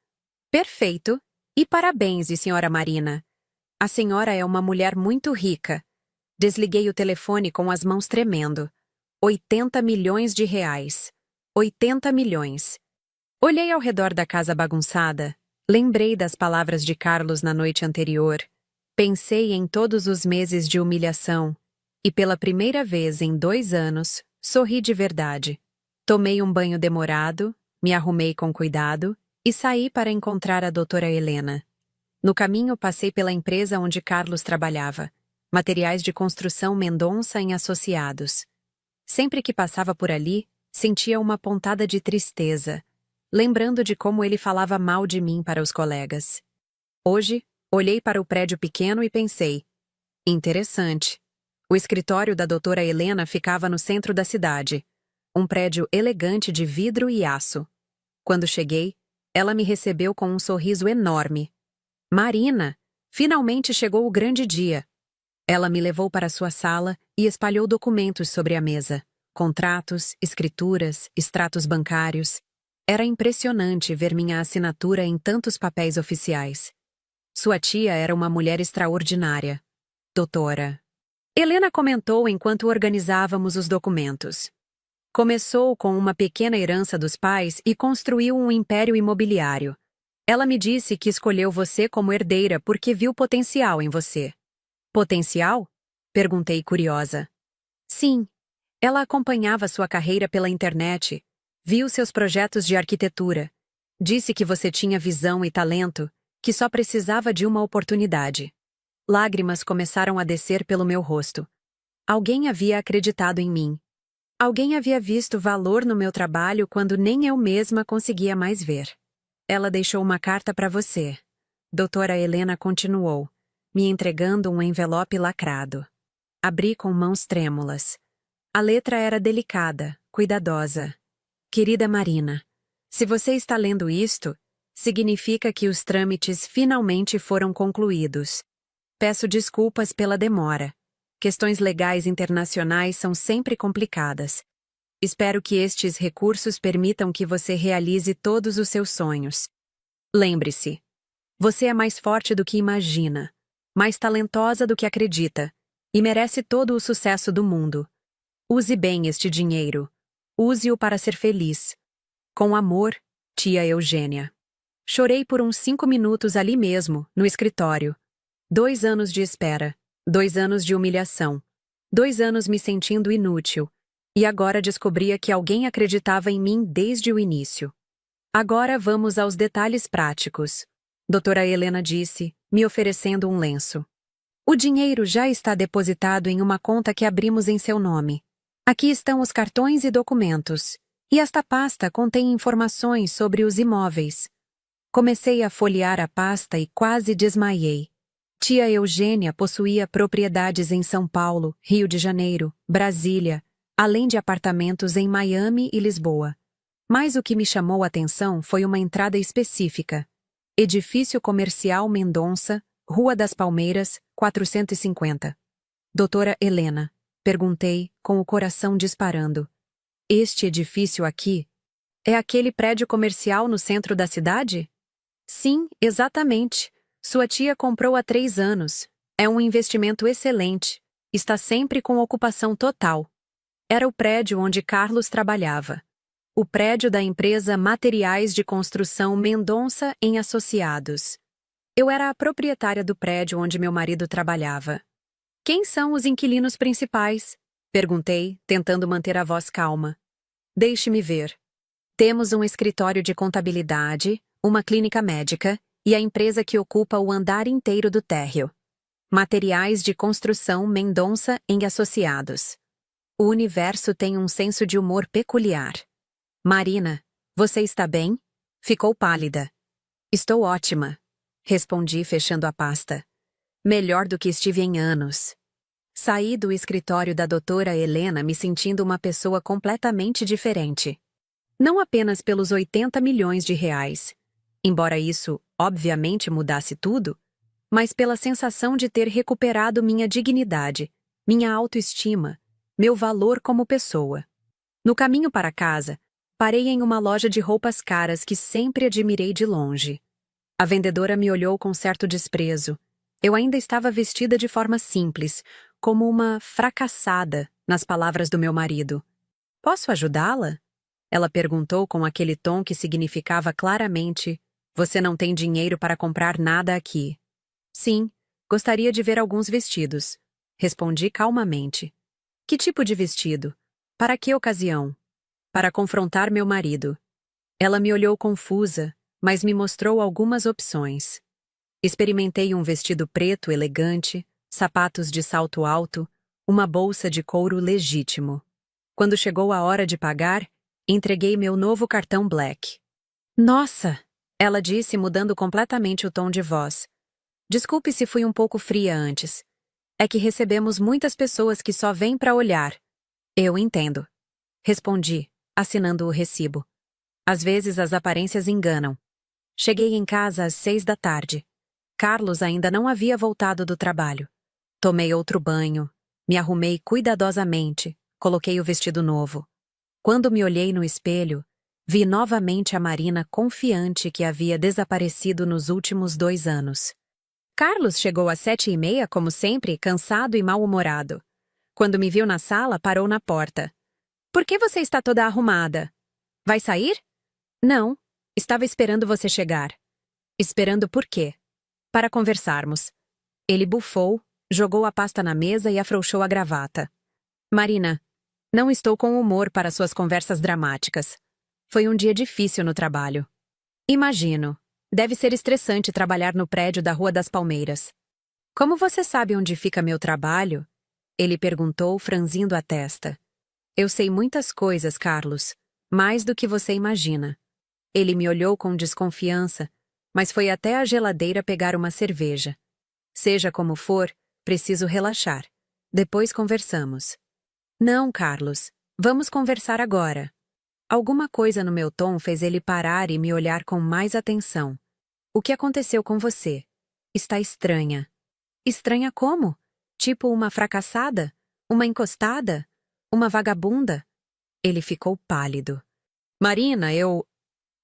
Perfeito. E parabéns, senhora Marina. A senhora é uma mulher muito rica. Desliguei o telefone com as mãos tremendo. 80 milhões de reais. 80 milhões. Olhei ao redor da casa bagunçada, Lembrei das palavras de Carlos na noite anterior. Pensei em todos os meses de humilhação. E pela primeira vez em 2 anos, sorri de verdade. Tomei um banho demorado, me arrumei com cuidado e saí para encontrar a doutora Helena. No caminho passei pela empresa onde Carlos trabalhava, Materiais de Construção Mendonça em Associados. Sempre que passava por ali, sentia uma pontada de tristeza, lembrando de como ele falava mal de mim para os colegas. Hoje, olhei para o prédio pequeno e pensei: interessante. O escritório da doutora Helena ficava no centro da cidade, um prédio elegante de vidro e aço. Quando cheguei, ela me recebeu com um sorriso enorme. Marina, finalmente chegou o grande dia. Ela me levou para sua sala e espalhou documentos sobre a mesa. Contratos, escrituras, extratos bancários. Era impressionante ver minha assinatura em tantos papéis oficiais. Sua tia era uma mulher extraordinária. Doutora. Helena comentou enquanto organizávamos os documentos. Começou com uma pequena herança dos pais e construiu um império imobiliário. Ela me disse que escolheu você como herdeira porque viu potencial em você. Potencial? Perguntei curiosa. Sim. Ela acompanhava sua carreira pela internet, viu seus projetos de arquitetura. Disse que você tinha visão e talento, que só precisava de uma oportunidade. Lágrimas começaram a descer pelo meu rosto. Alguém havia acreditado em mim. Alguém havia visto valor no meu trabalho quando nem eu mesma conseguia mais ver. Ela deixou uma carta para você. Doutora Helena continuou, me entregando um envelope lacrado. Abri com mãos trêmulas. A letra era delicada, cuidadosa. Querida Marina, se você está lendo isto, significa que os trâmites finalmente foram concluídos. Peço desculpas pela demora. Questões legais internacionais são sempre complicadas. Espero que estes recursos permitam que você realize todos os seus sonhos. Lembre-se, você é mais forte do que imagina, mais talentosa do que acredita, e merece todo o sucesso do mundo. Use bem este dinheiro. Use-o para ser feliz. Com amor, tia Eugênia. Chorei por uns 5 minutos ali mesmo, no escritório. 2 anos de espera, 2 anos de humilhação, 2 anos me sentindo inútil, e agora descobria que alguém acreditava em mim desde o início. Agora vamos aos detalhes práticos, doutora Helena disse, me oferecendo um lenço. O dinheiro já está depositado em uma conta que abrimos em seu nome. Aqui estão os cartões e documentos, e esta pasta contém informações sobre os imóveis. Comecei a folhear a pasta e quase desmaiei. Tia Eugênia possuía propriedades em São Paulo, Rio de Janeiro, Brasília, além de apartamentos em Miami e Lisboa. Mas o que me chamou a atenção foi uma entrada específica. Edifício Comercial Mendonça, Rua das Palmeiras, 450. Doutora Helena, perguntei, com o coração disparando. Este edifício aqui? É aquele prédio comercial no centro da cidade? Sim, exatamente. Sua tia comprou há 3 anos. É um investimento excelente. Está sempre com ocupação total. Era o prédio onde Carlos trabalhava. O prédio da empresa Materiais de Construção Mendonça em Associados. Eu era a proprietária do prédio onde meu marido trabalhava. Quem são os inquilinos principais? Perguntei, tentando manter a voz calma. Deixe-me ver. Temos um escritório de contabilidade, uma clínica médica e a empresa que ocupa o andar inteiro do térreo. Materiais de Construção Mendonça em Associados. O universo tem um senso de humor peculiar. Marina, você está bem? Ficou pálida. Estou ótima, respondi fechando a pasta. Melhor do que estive em anos. Saí do escritório da doutora Helena me sentindo uma pessoa completamente diferente. Não apenas pelos 80 milhões de reais, embora isso, obviamente, mudasse tudo, mas pela sensação de ter recuperado minha dignidade, minha autoestima, meu valor como pessoa. No caminho para casa, parei em uma loja de roupas caras que sempre admirei de longe. A vendedora me olhou com certo desprezo. Eu ainda estava vestida de forma simples, como uma fracassada, nas palavras do meu marido. Posso ajudá-la? Ela perguntou com aquele tom que significava claramente: Você não tem dinheiro para comprar nada aqui. Sim, gostaria de ver alguns vestidos. Respondi calmamente. Que tipo de vestido? Para que ocasião? Para confrontar meu marido. Ela me olhou confusa, mas me mostrou algumas opções. Experimentei um vestido preto elegante, sapatos de salto alto, uma bolsa de couro legítimo. Quando chegou a hora de pagar, entreguei meu novo cartão Black. Nossa! Ela disse, mudando completamente o tom de voz. Desculpe se fui um pouco fria antes. É que recebemos muitas pessoas que só vêm para olhar. Eu entendo. Respondi, assinando o recibo. Às vezes as aparências enganam. Cheguei em casa às 6 da tarde. Carlos ainda não havia voltado do trabalho. Tomei outro banho, me arrumei cuidadosamente, coloquei o vestido novo. Quando me olhei no espelho, vi novamente a Marina confiante que havia desaparecido nos últimos 2 anos. Carlos chegou às 7h30, como sempre, cansado e mal-humorado. Quando me viu na sala, parou na porta. Por que você está toda arrumada? Vai sair? Não, estava esperando você chegar. Esperando por quê? Para conversarmos. Ele bufou, jogou a pasta na mesa e afrouxou a gravata. Marina, não estou com humor para suas conversas dramáticas. Foi um dia difícil no trabalho. Imagino. Deve ser estressante trabalhar no prédio da Rua das Palmeiras. Como você sabe onde fica meu trabalho? Ele perguntou, franzindo a testa. Eu sei muitas coisas, Carlos. Mais do que você imagina. Ele me olhou com desconfiança, mas foi até a geladeira pegar uma cerveja. Seja como for, preciso relaxar. Depois conversamos. Não, Carlos. Vamos conversar agora. Alguma coisa no meu tom fez ele parar e me olhar com mais atenção. O que aconteceu com você? Está estranha. Estranha como? Tipo uma fracassada? Uma encostada? Uma vagabunda? Ele ficou pálido. Marina,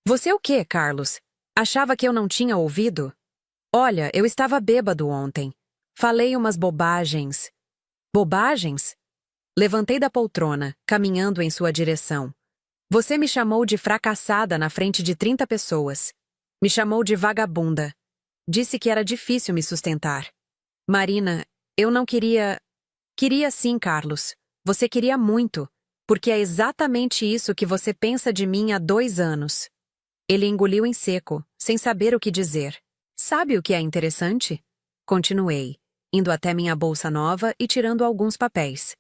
Você o quê, Carlos? Achava que eu não tinha ouvido? Olha, eu estava bêbado ontem. Falei umas bobagens. Bobagens? Levantei da poltrona, caminhando em sua direção. Você me chamou de fracassada na frente de 30 pessoas. Me chamou de vagabunda. Disse que era difícil me sustentar. Marina, eu não queria... Queria sim, Carlos. Você queria muito, porque é exatamente isso que você pensa de mim há 2 anos. Ele engoliu em seco, sem saber o que dizer. Sabe o que é interessante? Continuei, indo até minha bolsa nova e tirando alguns papéis.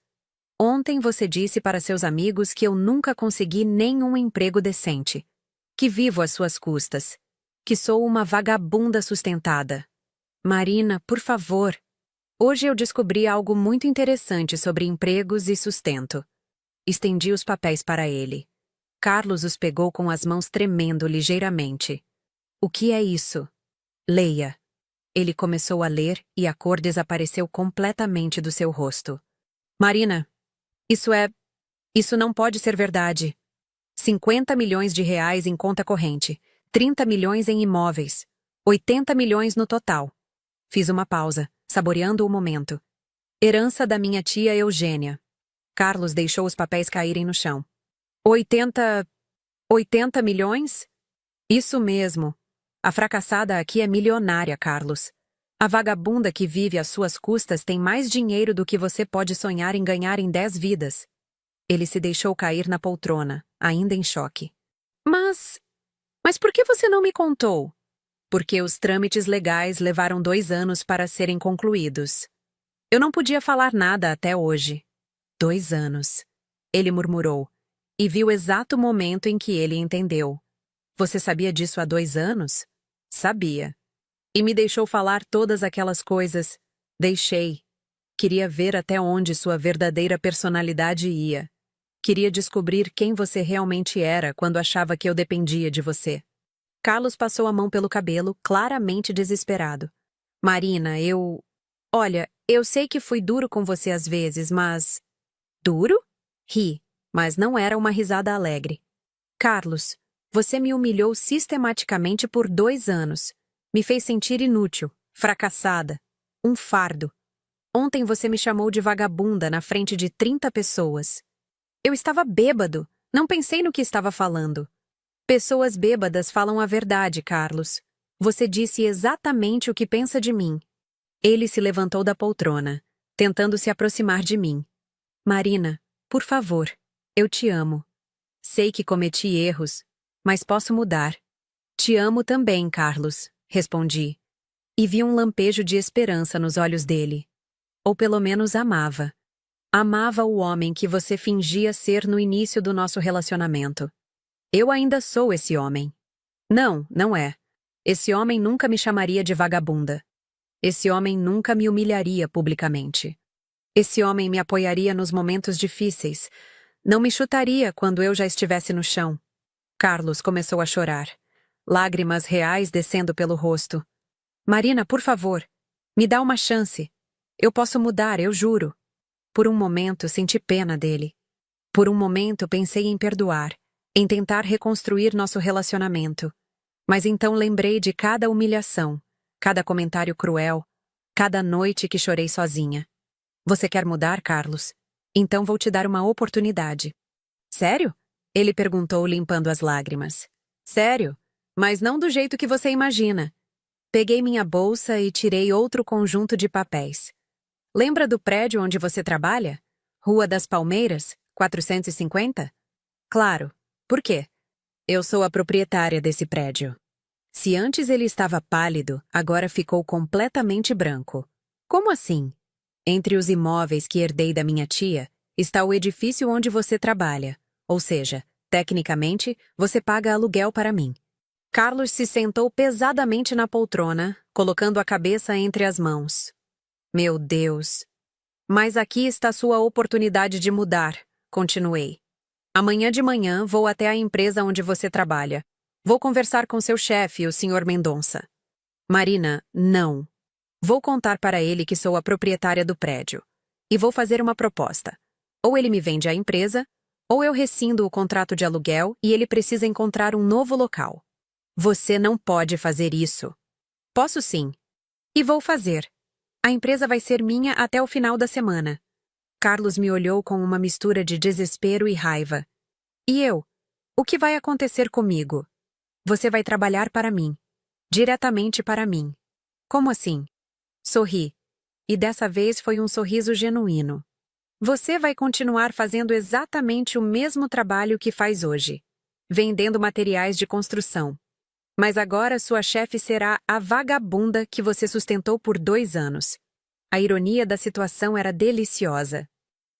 Ontem você disse para seus amigos que eu nunca consegui nenhum emprego decente, que vivo às suas custas, que sou uma vagabunda sustentada. Marina, por favor. Hoje eu descobri algo muito interessante sobre empregos e sustento. Estendi os papéis para ele. Carlos os pegou com as mãos tremendo ligeiramente. O que é isso? Leia. Ele começou a ler e a cor desapareceu completamente do seu rosto. Marina, isso não pode ser verdade. 50 milhões de reais em conta corrente, 30 milhões em imóveis, 80 milhões no total. Fiz uma pausa, saboreando o momento. Herança da minha tia Eugênia. Carlos deixou os papéis caírem no chão. 80 milhões? Isso mesmo. A fracassada aqui é milionária, Carlos. A vagabunda que vive às suas custas tem mais dinheiro do que você pode sonhar em ganhar em 10 vidas. Ele se deixou cair na poltrona, ainda em choque. Mas por que você não me contou? Porque os trâmites legais levaram 2 anos para serem concluídos. Eu não podia falar nada até hoje. 2 anos. Ele murmurou, e viu o exato momento em que ele entendeu. Você sabia disso há 2 anos? Sabia. E me deixou falar todas aquelas coisas. Deixei. Queria ver até onde sua verdadeira personalidade ia. Queria descobrir quem você realmente era quando achava que eu dependia de você. Carlos passou a mão pelo cabelo, claramente desesperado. Marina, Olha, eu sei que fui duro com você às vezes, mas... Duro? Ri, mas não era uma risada alegre. Carlos, você me humilhou sistematicamente por 2 anos. Me fez sentir inútil, fracassada, um fardo. Ontem você me chamou de vagabunda na frente de 30 pessoas. Eu estava bêbado, não pensei no que estava falando. Pessoas bêbadas falam a verdade, Carlos. Você disse exatamente o que pensa de mim. Ele se levantou da poltrona, tentando se aproximar de mim. Marina, por favor, eu te amo. Sei que cometi erros, mas posso mudar. Te amo também, Carlos, respondi. E vi um lampejo de esperança nos olhos dele. Ou pelo menos amava. Amava o homem que você fingia ser no início do nosso relacionamento. Eu ainda sou esse homem. Não, não é. Esse homem nunca me chamaria de vagabunda. Esse homem nunca me humilharia publicamente. Esse homem me apoiaria nos momentos difíceis. Não me chutaria quando eu já estivesse no chão. Carlos começou a chorar. Lágrimas reais descendo pelo rosto. Marina, por favor, me dá uma chance. Eu posso mudar, eu juro. Por um momento senti pena dele. Por um momento pensei em perdoar, em tentar reconstruir nosso relacionamento. Mas então lembrei de cada humilhação, cada comentário cruel, cada noite que chorei sozinha. Você quer mudar, Carlos? Então vou te dar uma oportunidade. Sério? Ele perguntou, limpando as lágrimas. Sério, mas não do jeito que você imagina. Peguei minha bolsa e tirei outro conjunto de papéis. Lembra do prédio onde você trabalha? Rua das Palmeiras, 450? Claro. Por quê? Eu sou a proprietária desse prédio. Se antes ele estava pálido, agora ficou completamente branco. Como assim? Entre os imóveis que herdei da minha tia, está o edifício onde você trabalha. Ou seja, tecnicamente, você paga aluguel para mim. Carlos se sentou pesadamente na poltrona, colocando a cabeça entre as mãos. Meu Deus! Mas aqui está sua oportunidade de mudar, continuei. Amanhã de manhã vou até a empresa onde você trabalha. Vou conversar com seu chefe, o Sr. Mendonça. Marina, não. Vou contar para ele que sou a proprietária do prédio. E vou fazer uma proposta. Ou ele me vende a empresa, ou eu rescindo o contrato de aluguel e ele precisa encontrar um novo local. Você não pode fazer isso. Posso sim. E vou fazer. A empresa vai ser minha até o final da semana. Carlos me olhou com uma mistura de desespero e raiva. E eu? O que vai acontecer comigo? Você vai trabalhar para mim. Diretamente para mim. Como assim? Sorri. E dessa vez foi um sorriso genuíno. Você vai continuar fazendo exatamente o mesmo trabalho que faz hoje. Vendendo materiais de construção. Mas agora sua chefe será a vagabunda que você sustentou por 2 anos. A ironia da situação era deliciosa.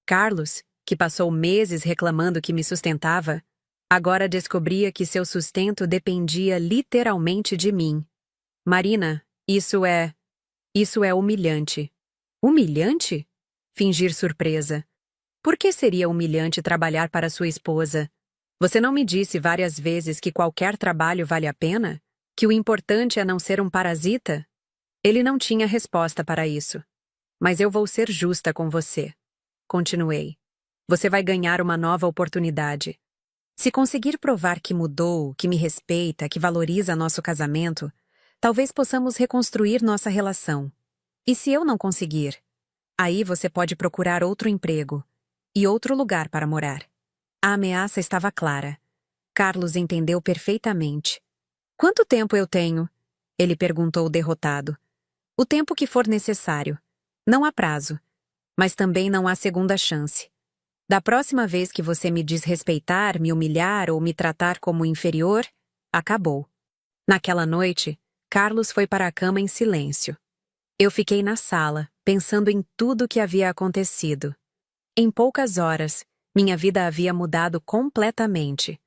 Carlos, que passou meses reclamando que me sustentava, agora descobria que seu sustento dependia literalmente de mim. Marina, isso é humilhante. Humilhante? Fingir surpresa. Por que seria humilhante trabalhar para sua esposa? Você não me disse várias vezes que qualquer trabalho vale a pena? Que o importante é não ser um parasita? Ele não tinha resposta para isso. Mas eu vou ser justa com você. Continuei. Você vai ganhar uma nova oportunidade. Se conseguir provar que mudou, que me respeita, que valoriza nosso casamento, talvez possamos reconstruir nossa relação. E se eu não conseguir? Aí você pode procurar outro emprego e outro lugar para morar. A ameaça estava clara. Carlos entendeu perfeitamente. Quanto tempo eu tenho? Ele perguntou derrotado. O tempo que for necessário. Não há prazo. Mas também não há segunda chance. Da próxima vez que você me desrespeitar, me humilhar ou me tratar como inferior, acabou. Naquela noite, Carlos foi para a cama em silêncio. Eu fiquei na sala, pensando em tudo o que havia acontecido. Em poucas horas, minha vida havia mudado completamente.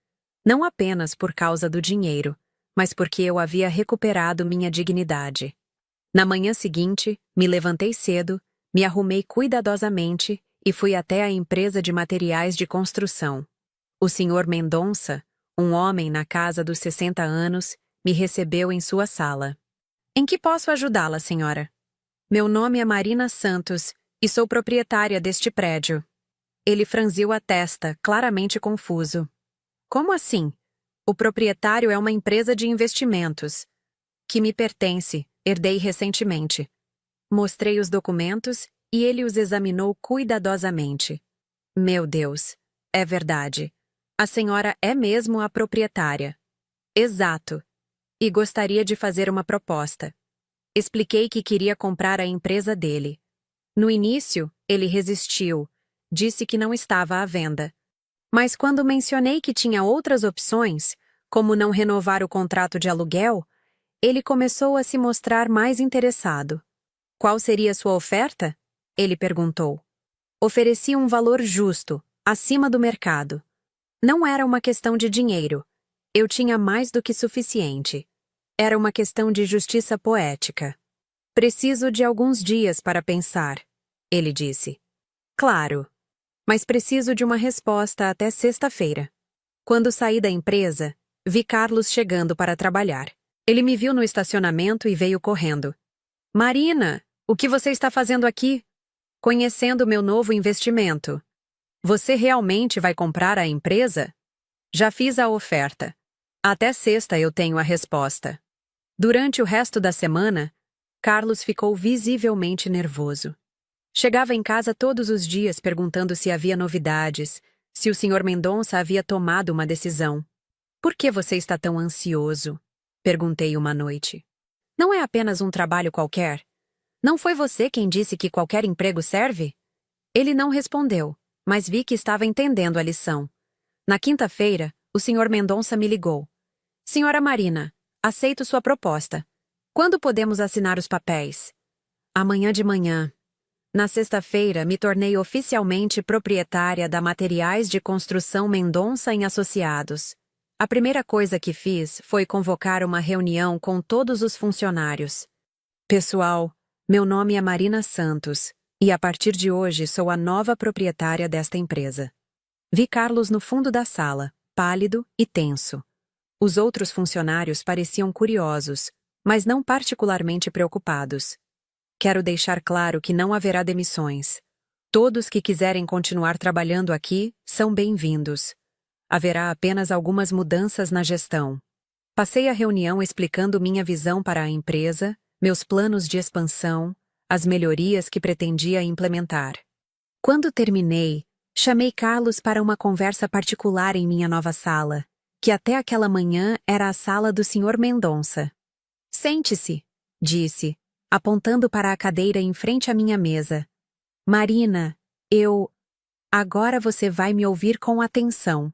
Não apenas por causa do dinheiro, mas porque eu havia recuperado minha dignidade. Na manhã seguinte, me levantei cedo, me arrumei cuidadosamente e fui até a empresa de materiais de construção. O Sr. Mendonça, um homem na casa dos 60 anos, me recebeu em sua sala. Em que posso ajudá-la, senhora? Meu nome é Marina Santos e sou proprietária deste prédio. Ele franziu a testa, claramente confuso. Como assim? O proprietário é uma empresa de investimentos. Que me pertence, herdei recentemente. Mostrei os documentos e ele os examinou cuidadosamente. Meu Deus, é verdade. A senhora é mesmo a proprietária. Exato. E gostaria de fazer uma proposta. Expliquei que queria comprar a empresa dele. No início, ele resistiu, disse que não estava à venda. Mas quando mencionei que tinha outras opções, como não renovar o contrato de aluguel, ele começou a se mostrar mais interessado. Qual seria sua oferta? Ele perguntou. Ofereci um valor justo, acima do mercado. Não era uma questão de dinheiro. Eu tinha mais do que suficiente. Era uma questão de justiça poética. Preciso de alguns dias para pensar, ele disse. Claro, mas preciso de uma resposta até sexta-feira. Quando saí da empresa, vi Carlos chegando para trabalhar. Ele me viu no estacionamento e veio correndo. Marina, o que você está fazendo aqui? Conhecendo meu novo investimento. Você realmente vai comprar a empresa? Já fiz a oferta. Até sexta eu tenho a resposta. Durante o resto da semana, Carlos ficou visivelmente nervoso. Chegava em casa todos os dias perguntando se havia novidades, se o Sr. Mendonça havia tomado uma decisão. Por que você está tão ansioso? Perguntei uma noite. Não é apenas um trabalho qualquer? Não foi você quem disse que qualquer emprego serve? Ele não respondeu, mas vi que estava entendendo a lição. Na quinta-feira, o Sr. Mendonça me ligou. Senhora Marina, aceito sua proposta. Quando podemos assinar os papéis? Amanhã de manhã. Na sexta-feira, me tornei oficialmente proprietária da Materiais de Construção Mendonça em Associados. A primeira coisa que fiz foi convocar uma reunião com todos os funcionários. Pessoal, meu nome é Marina Santos, e a partir de hoje sou a nova proprietária desta empresa. Vi Carlos no fundo da sala, pálido e tenso. Os outros funcionários pareciam curiosos, mas não particularmente preocupados. Quero deixar claro que não haverá demissões. Todos que quiserem continuar trabalhando aqui são bem-vindos. Haverá apenas algumas mudanças na gestão. Passei a reunião explicando minha visão para a empresa, meus planos de expansão, as melhorias que pretendia implementar. Quando terminei, chamei Carlos para uma conversa particular em minha nova sala, que até aquela manhã era a sala do Sr. Mendonça. Sente-se, disse, apontando para a cadeira em frente à minha mesa. Marina, agora você vai me ouvir com atenção.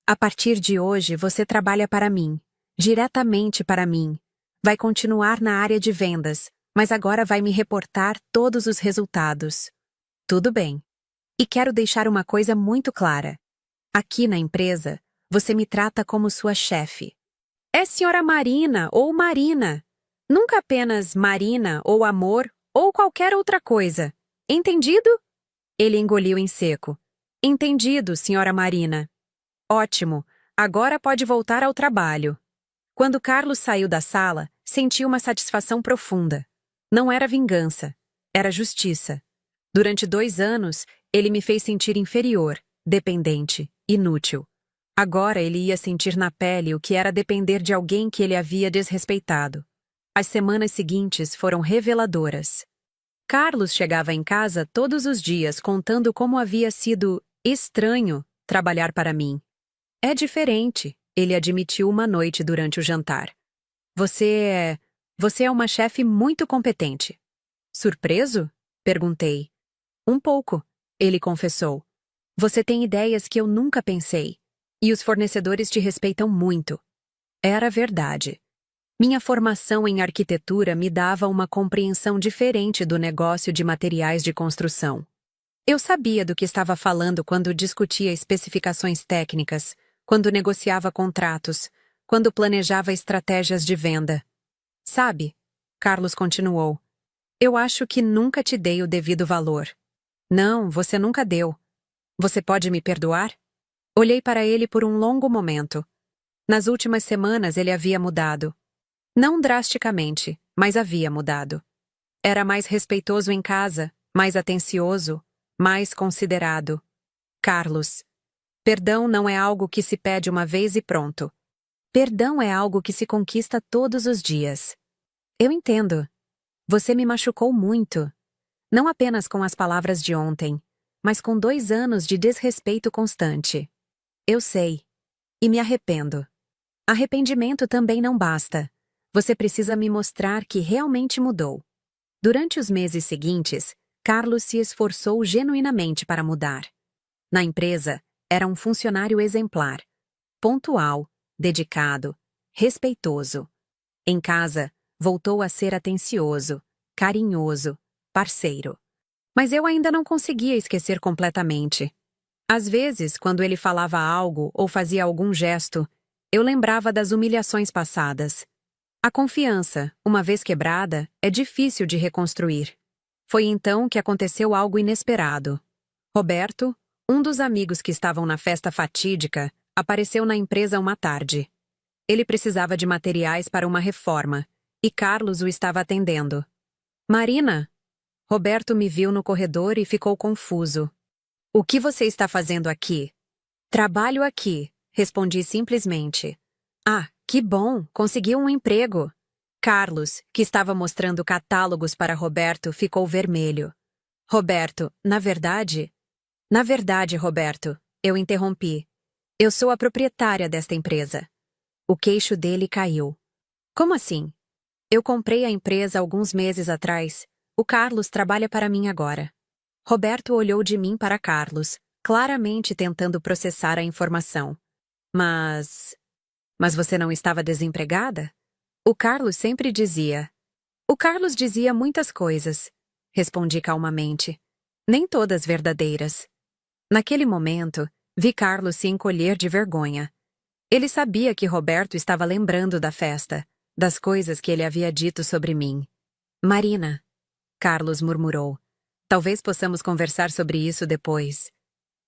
A partir de hoje você trabalha para mim, diretamente para mim. Vai continuar na área de vendas, mas agora vai me reportar todos os resultados. Tudo bem. E quero deixar uma coisa muito clara. Aqui na empresa, você me trata como sua chefe. É senhora Marina ou Marina. Nunca apenas Marina ou amor ou qualquer outra coisa. Entendido? Ele engoliu em seco. Entendido, senhora Marina. Ótimo, agora pode voltar ao trabalho. Quando Carlos saiu da sala, senti uma satisfação profunda. Não era vingança, era justiça. Durante 2 anos, ele me fez sentir inferior, dependente, inútil. Agora ele ia sentir na pele o que era depender de alguém que ele havia desrespeitado. As semanas seguintes foram reveladoras. Carlos chegava em casa todos os dias contando como havia sido estranho trabalhar para mim. É diferente, ele admitiu uma noite durante o jantar. Você é uma chefe muito competente. Surpreso? Perguntei. Um pouco, ele confessou. Você tem ideias que eu nunca pensei. E os fornecedores te respeitam muito. Era verdade. Minha formação em arquitetura me dava uma compreensão diferente do negócio de materiais de construção. Eu sabia do que estava falando quando discutia especificações técnicas, quando negociava contratos, quando planejava estratégias de venda. Sabe, Carlos continuou, eu acho que nunca te dei o devido valor. Não, você nunca deu. Você pode me perdoar? Olhei para ele por um longo momento. Nas últimas semanas ele havia mudado. Não drasticamente, mas havia mudado. Era mais respeitoso em casa, mais atencioso, mais considerado. Carlos, perdão não é algo que se pede uma vez e pronto. Perdão é algo que se conquista todos os dias. Eu entendo. Você me machucou muito. Não apenas com as palavras de ontem, mas com 2 anos de desrespeito constante. Eu sei. E me arrependo. Arrependimento também não basta. Você precisa me mostrar que realmente mudou. Durante os meses seguintes, Carlos se esforçou genuinamente para mudar. Na empresa, era um funcionário exemplar, pontual, dedicado, respeitoso. Em casa, voltou a ser atencioso, carinhoso, parceiro. Mas eu ainda não conseguia esquecer completamente. Às vezes, quando ele falava algo ou fazia algum gesto, eu lembrava das humilhações passadas. A confiança, uma vez quebrada, é difícil de reconstruir. Foi então que aconteceu algo inesperado. Roberto, um dos amigos que estavam na festa fatídica, apareceu na empresa uma tarde. Ele precisava de materiais para uma reforma, e Carlos o estava atendendo. Marina? Roberto me viu no corredor e ficou confuso. O que você está fazendo aqui? Trabalho aqui, respondi simplesmente. Ah, que bom, conseguiu um emprego. Carlos, que estava mostrando catálogos para Roberto, ficou vermelho. Roberto, na verdade, Roberto, eu interrompi. Eu sou a proprietária desta empresa. O queixo dele caiu. Como assim? Eu comprei a empresa alguns meses atrás. O Carlos trabalha para mim agora. Roberto olhou de mim para Carlos, claramente tentando processar a informação. Mas você não estava desempregada? O Carlos sempre dizia. O Carlos dizia muitas coisas, respondi calmamente. Nem todas verdadeiras. Naquele momento, vi Carlos se encolher de vergonha. Ele sabia que Roberto estava lembrando da festa, das coisas que ele havia dito sobre mim. Marina, Carlos murmurou. Talvez possamos conversar sobre isso depois.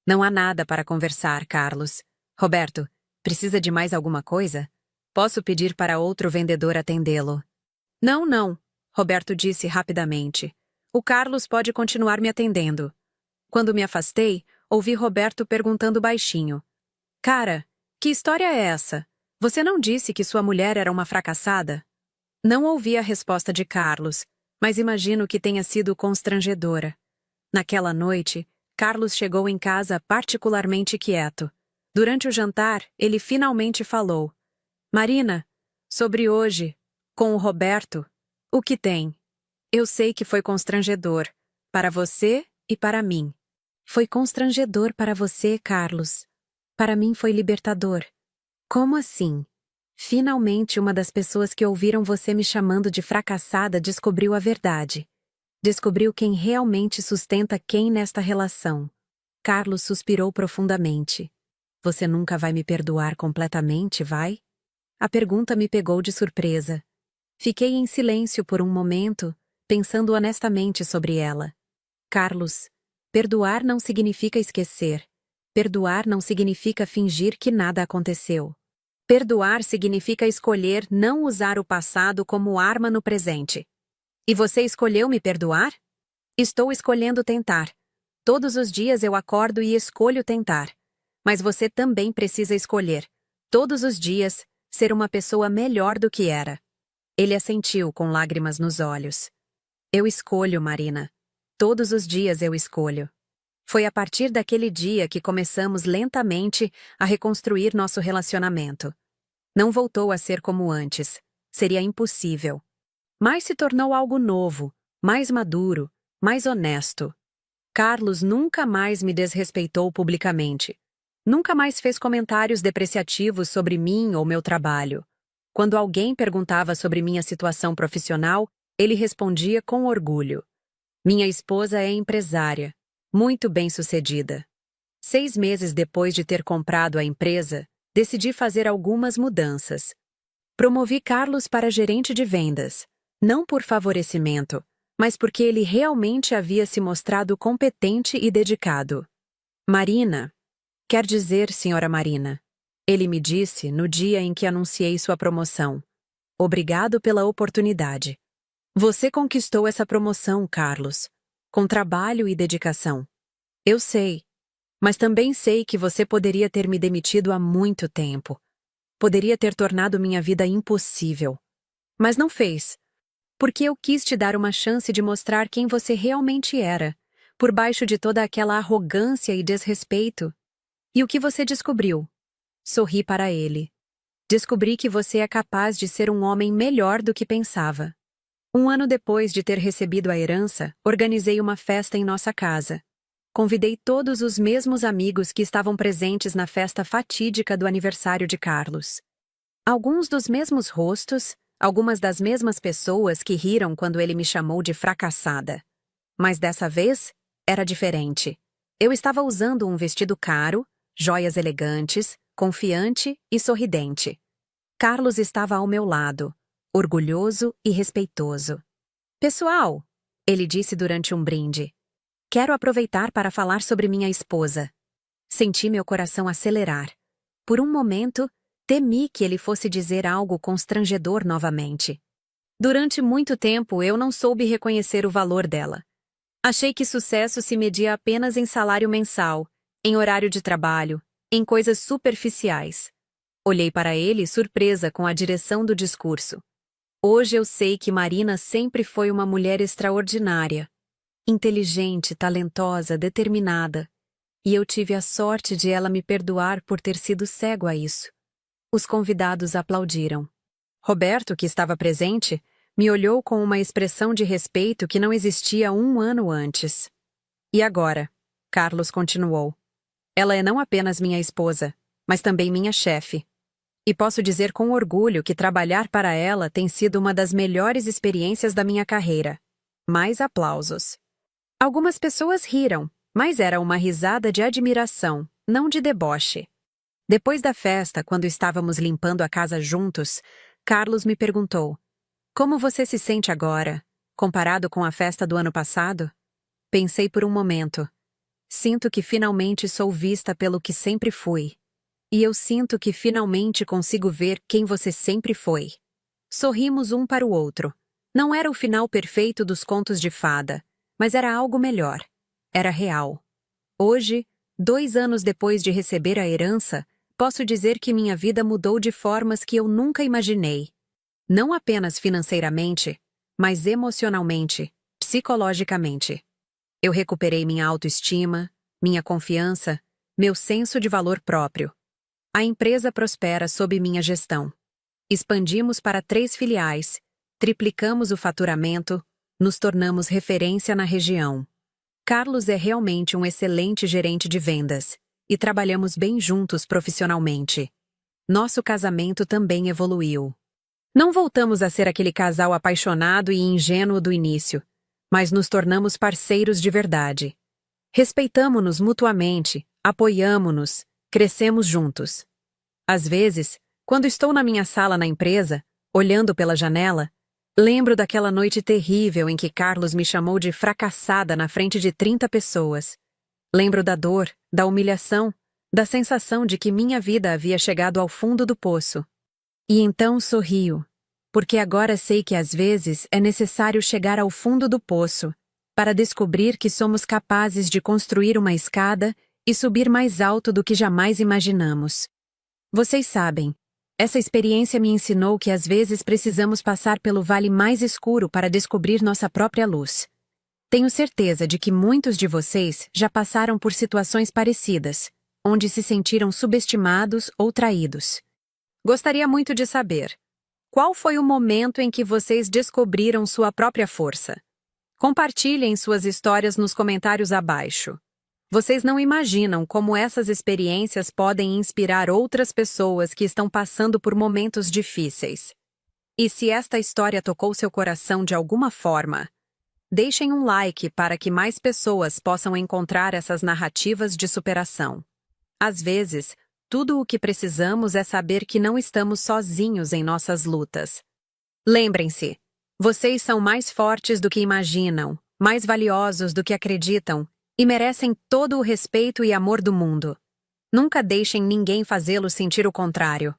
Não há nada para conversar, Carlos. Roberto, precisa de mais alguma coisa? Posso pedir para outro vendedor atendê-lo. Não, não, Roberto disse rapidamente. O Carlos pode continuar me atendendo. Quando me afastei, ouvi Roberto perguntando baixinho. Cara, que história é essa? Você não disse que sua mulher era uma fracassada? Não ouvi a resposta de Carlos, mas imagino que tenha sido constrangedora. Naquela noite, Carlos chegou em casa particularmente quieto. Durante o jantar, ele finalmente falou. Marina, sobre hoje, com o Roberto, o que tem? Eu sei que foi constrangedor, para você e para mim. Foi constrangedor para você, Carlos. Para mim foi libertador. Como assim? Finalmente uma das pessoas que ouviram você me chamando de fracassada descobriu a verdade. Descobriu quem realmente sustenta quem nesta relação. Carlos suspirou profundamente. Você nunca vai me perdoar completamente, vai? A pergunta me pegou de surpresa. Fiquei em silêncio por um momento, pensando honestamente sobre ela. Carlos, perdoar não significa esquecer. Perdoar não significa fingir que nada aconteceu. Perdoar significa escolher não usar o passado como arma no presente. E você escolheu me perdoar? Estou escolhendo tentar. Todos os dias eu acordo e escolho tentar. Mas você também precisa escolher, todos os dias, ser uma pessoa melhor do que era. Ele assentiu com lágrimas nos olhos. Eu escolho, Marina. Todos os dias eu escolho. Foi a partir daquele dia que começamos lentamente a reconstruir nosso relacionamento. Não voltou a ser como antes. Seria impossível. Mas se tornou algo novo, mais maduro, mais honesto. Carlos nunca mais me desrespeitou publicamente. Nunca mais fez comentários depreciativos sobre mim ou meu trabalho. Quando alguém perguntava sobre minha situação profissional, ele respondia com orgulho. Minha esposa é empresária, muito bem-sucedida. 6 meses depois de ter comprado a empresa, decidi fazer algumas mudanças. Promovi Carlos para gerente de vendas, não por favorecimento, mas porque ele realmente havia se mostrado competente e dedicado. Marina, quer dizer, senhora Marina, ele me disse no dia em que anunciei sua promoção. Obrigado pela oportunidade. Você conquistou essa promoção, Carlos, com trabalho e dedicação. Eu sei, mas também sei que você poderia ter me demitido há muito tempo. Poderia ter tornado minha vida impossível. Mas não fez, porque eu quis te dar uma chance de mostrar quem você realmente era, por baixo de toda aquela arrogância e desrespeito. E o que você descobriu? Sorri para ele. Descobri que você é capaz de ser um homem melhor do que pensava. Um ano depois de ter recebido a herança, organizei uma festa em nossa casa. Convidei todos os mesmos amigos que estavam presentes na festa fatídica do aniversário de Carlos. Alguns dos mesmos rostos, algumas das mesmas pessoas que riram quando ele me chamou de fracassada. Mas dessa vez, era diferente. Eu estava usando um vestido caro, joias elegantes, confiante e sorridente. Carlos estava ao meu lado, orgulhoso e respeitoso. Pessoal, ele disse durante um brinde, quero aproveitar para falar sobre minha esposa. Senti meu coração acelerar. Por um momento, temi que ele fosse dizer algo constrangedor novamente. Durante muito tempo, eu não soube reconhecer o valor dela. Achei que sucesso se media apenas em salário mensal, em horário de trabalho, em coisas superficiais. Olhei para ele surpresa com a direção do discurso. Hoje eu sei que Marina sempre foi uma mulher extraordinária. Inteligente, talentosa, determinada. E eu tive a sorte de ela me perdoar por ter sido cego a isso. Os convidados aplaudiram. Roberto, que estava presente, me olhou com uma expressão de respeito que não existia um ano antes. E agora? Carlos continuou. Ela é não apenas minha esposa, mas também minha chefe. E posso dizer com orgulho que trabalhar para ela tem sido uma das melhores experiências da minha carreira. Mais aplausos. Algumas pessoas riram, mas era uma risada de admiração, não de deboche. Depois da festa, quando estávamos limpando a casa juntos, Carlos me perguntou: como você se sente agora, comparado com a festa do ano passado? Pensei por um momento. Sinto que finalmente sou vista pelo que sempre fui. E eu sinto que finalmente consigo ver quem você sempre foi. Sorrimos um para o outro. Não era o final perfeito dos contos de fada, mas era algo melhor. Era real. Hoje, 2 anos depois de receber a herança, posso dizer que minha vida mudou de formas que eu nunca imaginei. Não apenas financeiramente, mas emocionalmente, psicologicamente. Eu recuperei minha autoestima, minha confiança, meu senso de valor próprio. A empresa prospera sob minha gestão. Expandimos para 3 filiais, triplicamos o faturamento, nos tornamos referência na região. Carlos é realmente um excelente gerente de vendas, e trabalhamos bem juntos profissionalmente. Nosso casamento também evoluiu. Não voltamos a ser aquele casal apaixonado e ingênuo do início, mas nos tornamos parceiros de verdade. Respeitamo-nos mutuamente, apoiamo-nos, crescemos juntos. Às vezes, quando estou na minha sala na empresa, olhando pela janela, lembro daquela noite terrível em que Carlos me chamou de fracassada na frente de 30 pessoas. Lembro da dor, da humilhação, da sensação de que minha vida havia chegado ao fundo do poço. E então sorrio, porque agora sei que às vezes é necessário chegar ao fundo do poço para descobrir que somos capazes de construir uma escada e subir mais alto do que jamais imaginamos. Vocês sabem, essa experiência me ensinou que às vezes precisamos passar pelo vale mais escuro para descobrir nossa própria luz. Tenho certeza de que muitos de vocês já passaram por situações parecidas, onde se sentiram subestimados ou traídos. Gostaria muito de saber, qual foi o momento em que vocês descobriram sua própria força? Compartilhem suas histórias nos comentários abaixo. Vocês não imaginam como essas experiências podem inspirar outras pessoas que estão passando por momentos difíceis. E se esta história tocou seu coração de alguma forma, deixem um like para que mais pessoas possam encontrar essas narrativas de superação. Às vezes, tudo o que precisamos é saber que não estamos sozinhos em nossas lutas. Lembrem-se, vocês são mais fortes do que imaginam, mais valiosos do que acreditam, e merecem todo o respeito e amor do mundo. Nunca deixem ninguém fazê-los sentir o contrário.